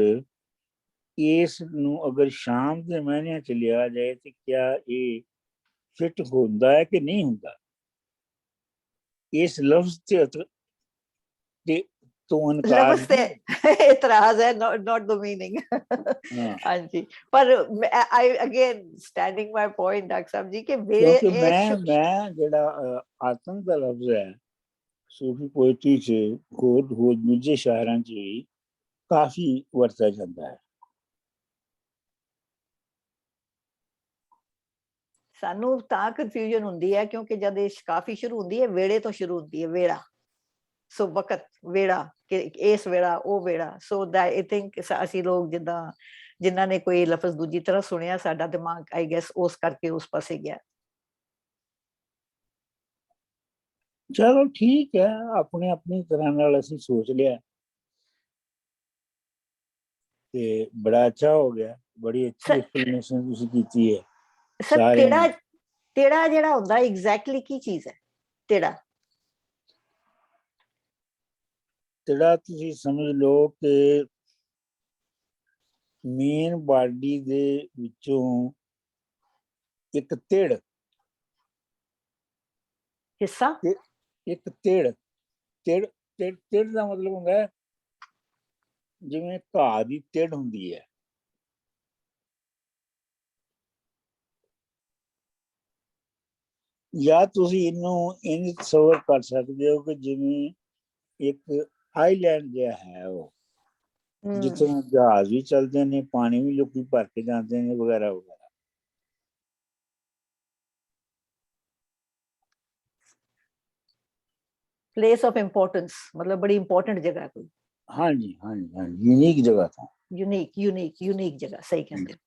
ਇਸ ਨੂੰ ਅਗਰ ਸ਼ਾਮ ਦੇ ਮਾਇਨਿਆਂ ਚ ਲਿਆ ਜਾਏ ਤੇ ਕਿਆ ਇਹ ਫਿੱਟ ਹੁੰਦਾ ਹੈ ਕਿ ਨਹੀਂ ਹੁੰਦਾ? ਇਸ ਲਫ਼ਜ਼ ਤੇ ਤੋਂ ਇਨਕਾਰ ਲਫ਼ਜ਼ ਤੇ ਇਤਰਾਜ਼ ਹੈ, not the meaning। ਹਾਂਜੀ, ਪਰ I again standing my point doctor ਸਾਹਿਬ ਜੀ, ਕਿ ਕਿਉਂਕਿ ਮੈਂ ਜਿਹੜਾ ਆਤਮ ਦਾ ਲਫ਼ਜ਼ ਹੈ ਸੂਫੀ ਪੋਇਟਰੀ ਚ ਹੋਰ ਦੂਜੇ ਸ਼ਾਇਰਾਂ ਚ ਵੀ ਕਾਫੀ ਵਰਤਿਆ ਜਾਂਦਾ ਹੈ। ਸਾਨੂੰ ਤਾਂ ਕਨਫਿਊਜ਼ਨ ਹੁੰਦੀ ਹੈ ਕਿਉਂਕਿ ਜਦ ਇਹ ਕਾਫੀ ਸ਼ੁਰੂ ਹੁੰਦੀ ਹੈ ਵੇੜੇ ਤੋਂ ਸ਼ੁਰੂ ਹੁੰਦੀ ਹੈ, ਵੇੜਾ, ਸੋ ਵਕਤ, ਵੇੜਾ, ਕਿ ਇਸ ਵੇੜਾ ਉਹ ਵੇੜਾ। ਸੋ ਆਈ ਥਿੰਕ ਅਸੀਂ ਲੋਕ ਜਿਨ੍ਹਾਂ ਨੇ ਕੋਈ ਲਫ਼ਜ਼ ਦੂਜੀ ਤਰ੍ਹਾਂ ਸੁਣਿਆ, ਸਾਡਾ ਦਿਮਾਗ ਆਈ ਗੈਸ ਉਸ ਕਰਕੇ ਉਸ ਪਾਸੇ ਗਿਆ। ਚਲੋ ਠੀਕ ਹੈ, ਆਪਣੀ ਆਪਣੀ ਤਰ੍ਹਾਂ ਨਾਲ ਅਸੀਂ ਸੋਚ ਲਿਆ ਤੇ ਬੜਾ ਅੱਛਾ ਹੋ ਗਿਆ। ਬੜੀ ਅੱਛੀ ਐਕਸਪਲੇਨੇਸ਼ਨ ਤੁਸੀਂ ਕੀਤੀ ਹੈ। ਸਰ ਤੇੜਾ ਜਿਹੜਾ ਹੁੰਦਾ ਐਗਜ਼ੈਕਟਲੀ ਕੀ ਚੀਜ਼ ਹੈ? ਤੇੜਾ ਤੁਸੀਂ ਸਮਝ ਲਓ ਕਿ ਮੇਨ ਬਾਡੀ ਦੇ ਵਿੱਚੋਂ ਇੱਕ ਤਿੜ, ਹਿੱਸਾ, ਇੱਕ ਤਿੜ ਦਾ ਮਤਲਬ ਹੁੰਦਾ ਹੈ ਜਿਵੇਂ ਘਾਹ ਦੀ ਤਿੜ ਹੁੰਦੀ ਹੈ, ਜਾਂ ਤੁਸੀਂ ਇਹਨੂੰ ਇੰਝ ਤਸੱਵਰ ਕਰ ਸਕਦੇ ਹੋ ਕਿ ਜਿਵੇਂ ਇੱਕ ਆਈਲੈਂਡ ਜਿਹਾ ਹੈ, ਉਹ ਜਿੱਥੇ ਜਹਾਜ਼ ਵੀ ਚੱਲਦੇ ਨੇ, ਪਾਣੀ ਵੀ ਲੋਕੀ ਭਰ ਕੇ ਜਾਂਦੇ ਨੇ ਵਗੈਰਾ ਵਗੈਰਾ। ਪਲੇਸ ਆਫ ਇੰਪੋਰਟੈਂਸ, ਮਤਲਬ ਬੜੀ ਇੰਪੋਰਟੈਂਟ ਜਗ੍ਹਾ ਕੋਈ। ਹਾਂਜੀ ਹਾਂਜੀ ਹਾਂਜੀ, यूनिक जगह था। यूनिक जगह, सही कहते हो।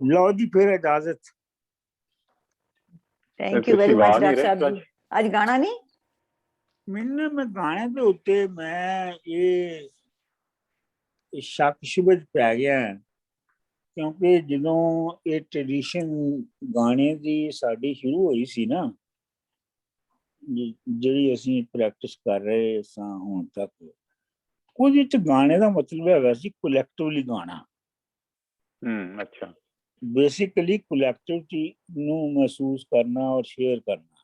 लो जी, फिर इजाजत। Thank you very much doctor साहब जी। आज गाना नहीं मैं गाने के उत्ते मैं ये शक शुबज पै गया क्योंकि ਜਦੋਂ ਇਹ ਟ੍ਰੈਡੀਸ਼ਨ ਗਾਣੇ ਦੀ ਸਾਡੀ ਸ਼ੁਰੂ ਹੋਈ ਸੀ ਨਾ, ਜਿਹੜੀ ਅਸੀਂ ਪ੍ਰੈਕਟਿਸ ਕਰ ਰਹੇ ਸਾਂ ਹੁਣ ਤੱਕ, ਉਹਦੇ ਚ ਗਾਣੇ ਦਾ ਮਤਲਬ ਹੈਗਾ ਸੀ ਕਲੈਕਟਿਵਲੀ ਗਾਣਾ। ਅੱਛਾ ਬੇਸਿਕਲੀ ਕਲੈਕਟਿਵਿਟੀ ਨੂੰ ਮਹਿਸੂਸ ਕਰਨਾ ਔਰ ਸ਼ੇਅਰ ਕਰਨਾ।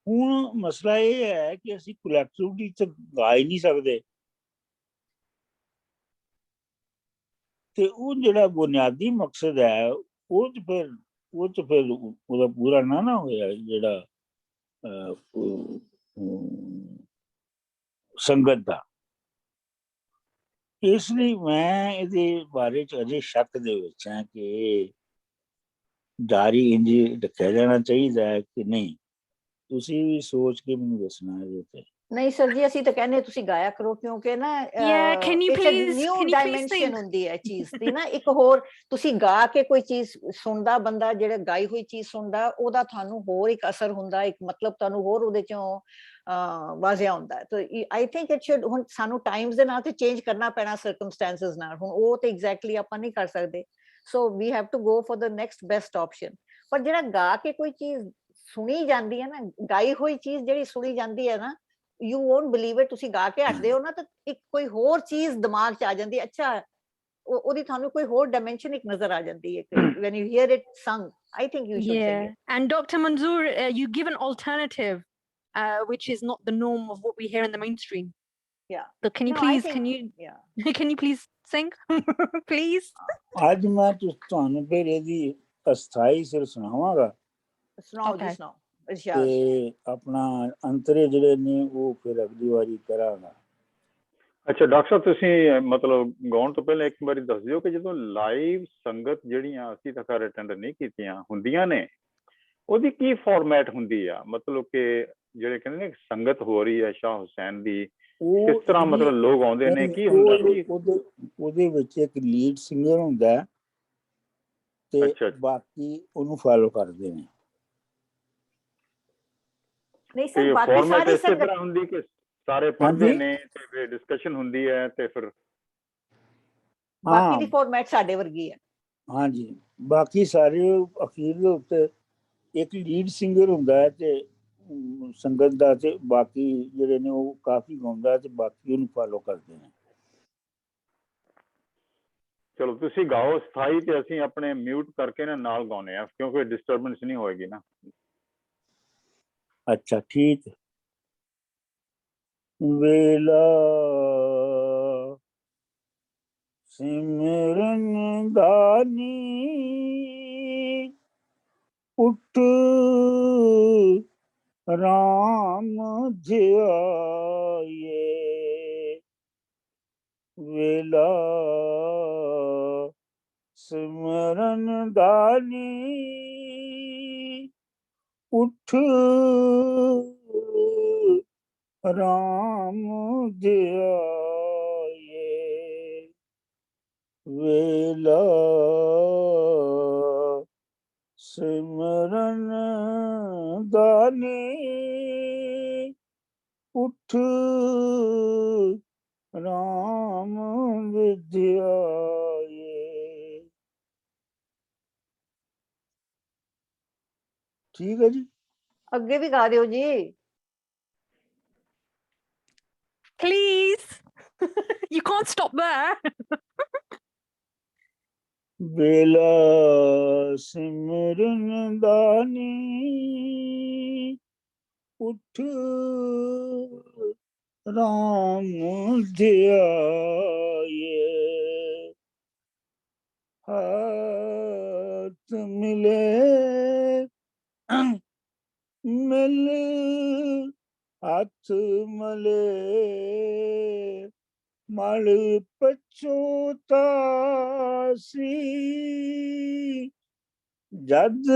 ਹੁਣ ਮਸਲਾ ਇਹ ਹੈ ਕਿ ਅਸੀਂ ਕਲੈਕਟਿਵਿਟੀ ਚ ਗਾ ਹੀ ਨਹੀਂ ਸਕਦੇ, ਤੇ ਉਹ ਜਿਹੜਾ ਬੁਨਿਆਦੀ ਮਕਸਦ ਹੈ ਉਹ ਚ ਫਿਰ ਉਹਦਾ ਪੂਰਾ ਨਾ ਹੋਇਆ ਜਿਹੜਾ ਸੰਗਤ ਦਾ। ਇਸ ਲਈ ਮੈਂ ਇਹਦੇ ਬਾਰੇ ਚ ਅਜੇ ਸ਼ੱਕ ਦੇ ਵਿੱਚ ਹਾਂ ਕਿ ਜਾਰੀ ਇੰਜ ਰੱਖਿਆ ਜਾਣਾ ਚਾਹੀਦਾ ਹੈ ਕਿ ਨਹੀਂ। ਤੁਸੀਂ ਵੀ ਸੋਚ ਕੇ ਮੈਨੂੰ ਦੱਸਣਾ ਇਹਦੇ ਤੇ। ਨਹੀਂ ਸਰ ਜੀ, ਅਸੀਂ ਤਾਂ ਕਹਿੰਦੇ ਤੁਸੀਂ ਗਾਇਆ ਕਰੋ, ਕਿਉਂਕਿ ਨਾ Yeah, can you new please dimension sing? ਹੁੰਦੀ ਹੈ ਚੀਜ਼ ਦੀ ਨਾ। ਇੱਕ ਹੋਰ ਤੁਸੀਂ ਗਾ ਕੇ ਕੋਈ ਚੀਜ਼ ਸੁਣਦਾ ਬੰਦਾ, ਜਿਹੜਾ ਗਾਈ ਹੋਈ ਚੀਜ਼ ਸੁਣਦਾ, ਉਹਦਾ ਤੁਹਾਨੂੰ ਹੋਰ ਇੱਕ ਅਸਰ ਹੁੰਦਾ, ਇੱਕ ਮਤਲਬ ਤੁਹਾਨੂੰ ਹੋਰ ਉਹਦੇ ਚੋਂ ਵਾਜ਼ਿਆ ਹੁੰਦਾ। ਤਾਂ ਆਈ ਥਿੰਕ ਇਟ ਸ਼ੁਡ, ਹੁਣ ਸਾਨੂੰ ਟਾਈਮਸ ਦੇ ਨਾਲ ਤੇ ਚੇਂਜ ਕਰਨਾ ਪੈਣਾ ਸਰਕਮਸਟੈਂਸਸ ਨਾਲ, ਹੁਣ ਉਹ ਤੇ ਐਗਜ਼ੈਕਟਲੀ ਆਪਾਂ ਨਹੀਂ ਕਰ ਸਕਦੇ। So we have to go for the next best option. ਪਰ ਜਿਹੜਾ ਗਾ ਕੇ ਕੋਈ ਚੀਜ਼ ਸੁਣੀ ਜਾਂਦੀ ਹੈ ਨਾ, ਗਾਈ ਹੋਈ ਚੀਜ਼ ਜਿਹੜੀ ਸੁਣੀ ਜਾਂਦੀ ਹੈ ਨਾ, ਯੂ ਵੋਂਟ ਬਿਲੀਵ ਇਟ। ਤੁਸੀਂ ਗਾ ਕੇ ਹਟਦੇ ਹੋ ਨਾ ਤਾਂ ਇੱਕ ਕੋਈ ਹੋਰ ਚੀਜ਼ ਦਿਮਾਗ 'ਚ ਆ ਜਾਂਦੀ ਹੈ। ਅੱਛਾ, ਉਹਦੀ ਤੁਹਾਨੂੰ ਕੋਈ ਹੋਰ ਡਾਇਮੈਂਸ਼ਨ ਇੱਕ ਨਜ਼ਰ ਆ ਜਾਂਦੀ ਹੈ when you hear it sung. I think you should sing Yeah, it. and Dr. Manzoor, you give an alternative, which is not the norm of what we hear in the mainstream. Yeah. So can you No, I please, think, yeah. can you please sing, please? ਅੱਜ ਮੈਂ ਤੁਹਾਨੂੰ ਫਿਰ ਇਹਦੀ ਅਸਥਾਈ ਸਿਰ ਸੁਣਾਵਾਂਗਾ ਸੁਣਾਓ ਜੀ, Okay. ਸੁਣਾਓ ਇਰਸ਼ਾਦ। ਤੇ ਆਪਣਾ ਅੰਤਰੇ ਜਿਹੜੇ ਨੇ ਉਹ ਫਿਰ ਅਗਲੀ ਵਾਰੀ ਕਰਾਂਗਾ। ਅੱਛਾ ਡਾਕਟਰ ਸਾਹਿਬ, ਤੁਸੀਂ ਮਤਲਬ ਗਾਉਣ ਤੋਂ ਪਹਿਲਾਂ ਇੱਕ ਵਾਰੀ ਦੱਸ ਦਿਓ ਕਿ ਜਦੋਂ ਲਾਈਵ ਸੰਗਤ ਜਿਹੜੀਆਂ ਅਸੀਂ ਤਾਂ ਘਰ ਅਟੈਂਡ ਨਹੀਂ ਕੀਤੀਆਂ ਹੁੰਦੀਆਂ ਨੇ, ਉਹਦੀ ਕੀ ਫਾਰਮੈਟ ਹੁੰਦੀ ਆ? ਮਤਲਬ ਕਿ ਜਿਹੜੇ ਕਹਿੰਦੇ ਨੇ ਸੰਗਤ ਹੋ ਰਹੀ ਹੈ ਸ਼ਾਹ ਹੁਸੈਨ ਦੀ, ਕਿਸ ਤਰ੍ਹਾਂ ਮਤਲਬ ਲੋਕ ਆਉਂਦੇ ਨੇ, ਕੀ ਹੁੰਦਾ ਕੀ? ਉਹਦੇ ਵਿੱਚ ਇੱਕ ਲੀਡ ਸਿੰਗਰ ਹੁੰਦਾ ਹੈ ਤੇ ਬਾਕੀ ਉਹਨੂੰ ਫਾਲੋ ਕਰਦੇ ਨੇ। ਨਹੀਂ ਸਰ, ਬਾਕੀ ਸਾਰੀ ਇਸੇ ਤਰ੍ਹਾਂ ਹੁੰਦੀ ਕਿ ਸਾਰੇ ਪੜ੍ਹਦੇ ਨੇ ਤੇ ਫਿਰ ਡਿਸਕਸ਼ਨ ਹੁੰਦੀ ਹੈ ਤੇ ਫਿਰ ਬਾਕੀ ਦੀ ਫਾਰਮੈਟ ਸਾਡੇ ਵਰਗੀ ਹੈ। ਹਾਂਜੀ, ਬਾਕੀ ਸਾਰੇ ਅਖੀਰ ਦੇ ਉੱਤੇ ਇੱਕ ਲੀਡ ਸਿੰਗਰ ਹੁੰਦਾ ਹੈ ਤੇ ਸੰਗਤ ਦਾ, ਤੇ ਬਾਕੀ ਜਿਹੜੇ ਨੇ ਉਹ ਕਾਫੀ ਗਾਉਂਦਾ ਤੇ ਬਾਕੀ ਉਹਨੂੰ ਫਾਲੋ ਕਰਦੇ ਨੇ। ਚਲੋ ਤੁਸੀਂ ਗਾਓ ਸਥਾਈ ਤੇ ਅਸੀਂ ਆਪਣੇ ਮਿਊਟ ਕਰਕੇ ਨਾ ਨਾਲ ਗਾਉਨੇ ਆ, ਕਿਉਂਕਿ ਡਿਸਟਰਬੈਂਸ ਨਹੀਂ ਹੋਏਗੀ ਨਾ। ਅੱਛਾ ਠੀਕ ਹੈ। ਵੇਲਾ ਸਿਮਰਨ ਦਾਨੀ ਉੱਠ ਰਾਮ ਧਿਆਏ। ਵੇਲਾ ਸਿਮਰਨ ਦਾਨੀ ਉੱਠ ਰਾਮ ਧਿਆਏ। ਵੇਲਾ ਸਿਮਰਨ ਦਾਨੀ ਉੱਠ ਰਾਮ ਧਿਆਏ। ਠੀਕ ਹੈ ਜੀ। ਅੱਗੇ ਵੀ ਗਾ ਦਿਓ ਜੀ Please. You can't stop there. ਵੇਲਾ ਸਿਮਰਨ ਦਾਨੀ ਉੱਠ ਰਾਮ ਧਿਆਏ। ਹੱਥ ਮਿਲੇ ਮਿਲ ਹੱਥ ਮਲੇ ਮਲ ਪਛੋਤਾਸੀ ਜਦ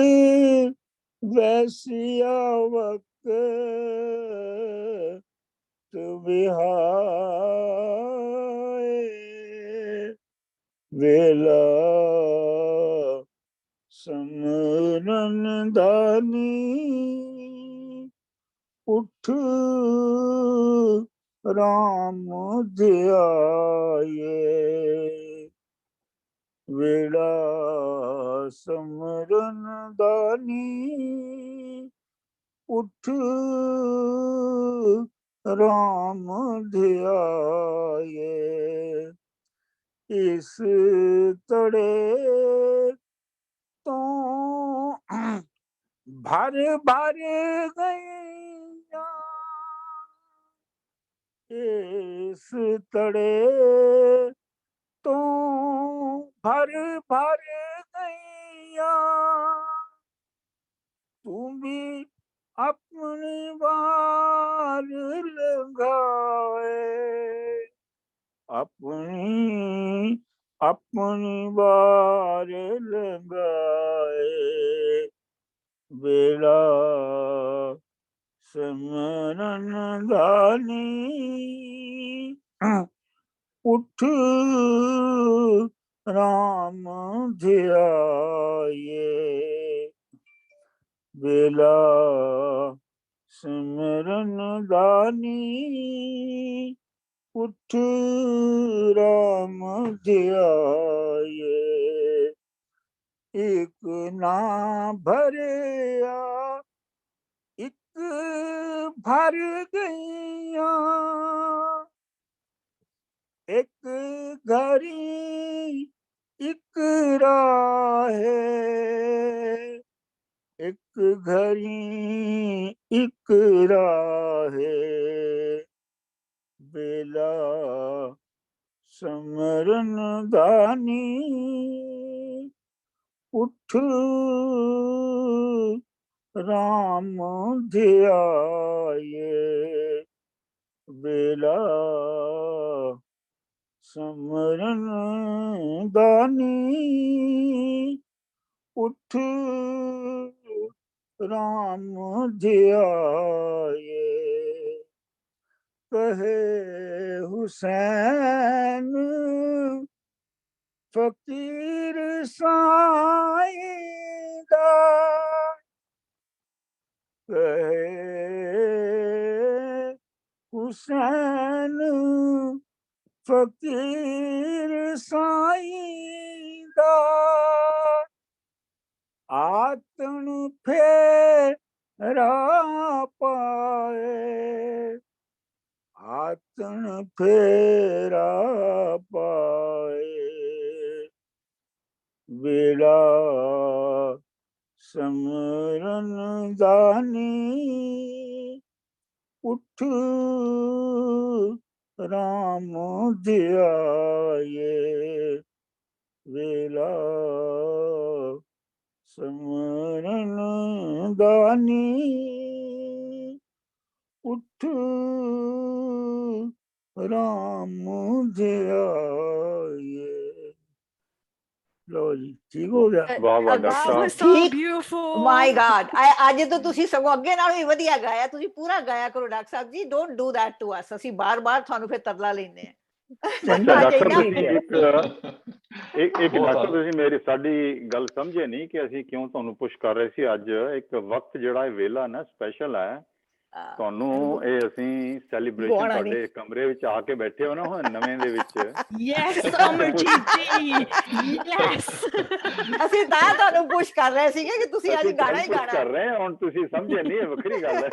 ਵੈਸਿਆ ਵਕਤ ਵਿਹਾਏ। ਵੇਲਾ ਸਿਮਰਨ ਦਾਨੀ ਉੱਠ ਰਾਮ ਧਿਆਏ। ਵੇਲਾ ਸਿਮਰਨ ਦਾਨੀ ਉੱਠ राम ध्याये इस तड़े तो भर भर गईया इस तड़े तो भर भर गईया तू भी अपनी बार लगाए अपनी अपनी बार लगाए बेला सिमरन दानी उठ राम ध्याये बेला सिमरन दानी उठ राम ध्याये एक ना भरिया एक भर गईया एक घड़ी एक राहे एक घड़ी एक राहे बेला समरन दानी उठ राम ध्याये बेला समरन दानी उठ राम ध्याये कहे हुसैन फकीर साईदा कहे हुसैन फकीर साईदा आतन फेरा पाए आतन फेरा पाए बेला समरन दानी उठ राम ध्याये बेला समरन दानी उठ राम ध्याये लो जी ठीक हो गया ਵਾਹ ਵਾਹ ਵਾਹ, doctor That Sahib was so ਠੀਕ। beautiful. ਮਾਈ ਗॉड ਅੱਜ ਤਾਂ ਤੁਸੀਂ ਸਗੋਂ ਅੱਗੇ ਨਾਲੋਂ ਵੀ ਵਧੀਆ ਗਾਇਆ ਤੁਸੀਂ ਪੂਰਾ ਗਾਇਆ ਕਰੋ ਡਾਕਟਰ ਸਾਹਿਬ ਜੀ don't do that to us ਅਸੀਂ ਬਾਰ-ਬਾਰ ਤੁਹਾਨੂੰ ਫਿਰ ਤਰਲਾ ਲੈਂਦੇ ਆ ਅੱਛਾ ਚੰਗਾ, ਡਾਕਟਰ ਠੀਕ ਤੁਸੀਂ ਹੈ। ਇੱਕ ਬਹੁਤ ਡਾਕਟਰ ਆ। ਤੁਸੀਂ ਮੇਰੀ ਸਾਡੀ ਗੱਲ ਸਮਝੇ ਨਹੀਂ ਕਿ ਅਸੀਂ ਕਿਉਂ ਤੁਹਾਨੂੰ ਪੁਸ਼ ਕਰ ਰਹੇ ਸੀ ਅੱਜ ਇੱਕ ਵਕਤ ਜਿਹੜਾ ਇਹ ਵੇਲਾ ਨਾ ਸਪੈਸ਼ਲ ਹੈ ਤੁਹਾਨੂੰ ਇਹ ਅਸੀਂ ਸੈਲੀਬ੍ਰੇਸ਼ਨ ਗਾਉਣਾ ਨੀ। ਤੁਹਾਡੇ ਕਮਰੇ ਵਿੱਚ ਆ ਕੇ ਬੈਠੇ ਹੋ ਨਾ ਹੁਣ ਨਵੇਂ ਦੇ ਵਿੱਚ Yes, Amarjeet ji. Yes. ਅਸੀਂ ਤਾਂ ਤੁਹਾਨੂੰ ਪੁਸ਼ ਕਰ ਰਹੇ ਸੀਗੇ ਕਿ ਤੁਸੀਂ ਅੱਜ ਅਸੀਂ ਗਾਣਾ ਹੀ push ਗਾਣਾ ਕਰ ਰਹੇ ਹਾਂ ਹੁਣ ਤੁਸੀਂ ਸਮਝੇ ਨਹੀਂ ਇਹ ਵੱਖਰੀ ਗੱਲ ਹੈ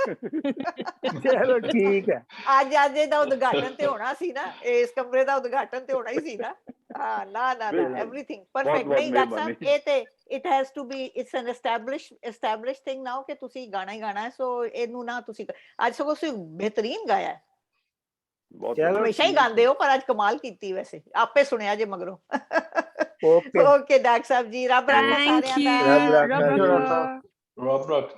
चलो ठीक है ਅੱਜ ਇਹਦਾ ਉਦਘਾਟਨ ਤੇ ਹੋਣਾ ਸੀ ਨਾ ਇਸ ਕਮਰੇ ਦਾ ਉਦਘਾਟਨ ਤੇ ਹੋਣਾ ਹੀ ਸੀ ਨਾ ਹਾਂ ਨਾ ਨਾ ਬਿਲਕੁਲ। ਐਵਰੀਥਿੰਗ ਬਹੁਤ ਪਰਫੈਕਟ ਬਹੁਤ ਨਹੀਂ ਡਾਕਟਰ ਸਾਹਿਬ ਮਿਹਰਬਾਨੀ। ਇਹ ਤੇ it has to be it's an establish thing now ਕਿ ਤੁਸੀਂ ਗਾਣਾ ਹੀ ਗਾਣਾ ਹੈ ਸੋ ਇਹਨੂੰ ਨਾ ਤੁਸੀਂ ਅੱਜ ਸਗੋਂ ਤੁਸੀਂ ਬਿਹਤਰੀਨ ਗਾਇਆ ਹੈ। ਬਹੁਤ ਚਲੋ। ਹਮੇਸ਼ਾ ਹੀ ਗਾਉਂਦੇ ਹੋ ਪਰ ਅੱਜ ਕਮਾਲ ਕੀਤੀ ਵੈਸੇ ਆਪੇ ਸੁਣਿਆ ਜੇ ਮਗਰੋਂ ओके ਓਕੇ ਡਾਕਟਰ ਸਾਹਿਬ ਜੀ ਰੱਬ ਰੱਖਾ Thank ਸਾਰਿਆਂ you. ਦਾ ਰੱਬ ਰੱਖਾ Rub, ਜੀ। rub, rub. ਰੱਬ ਰੱਖ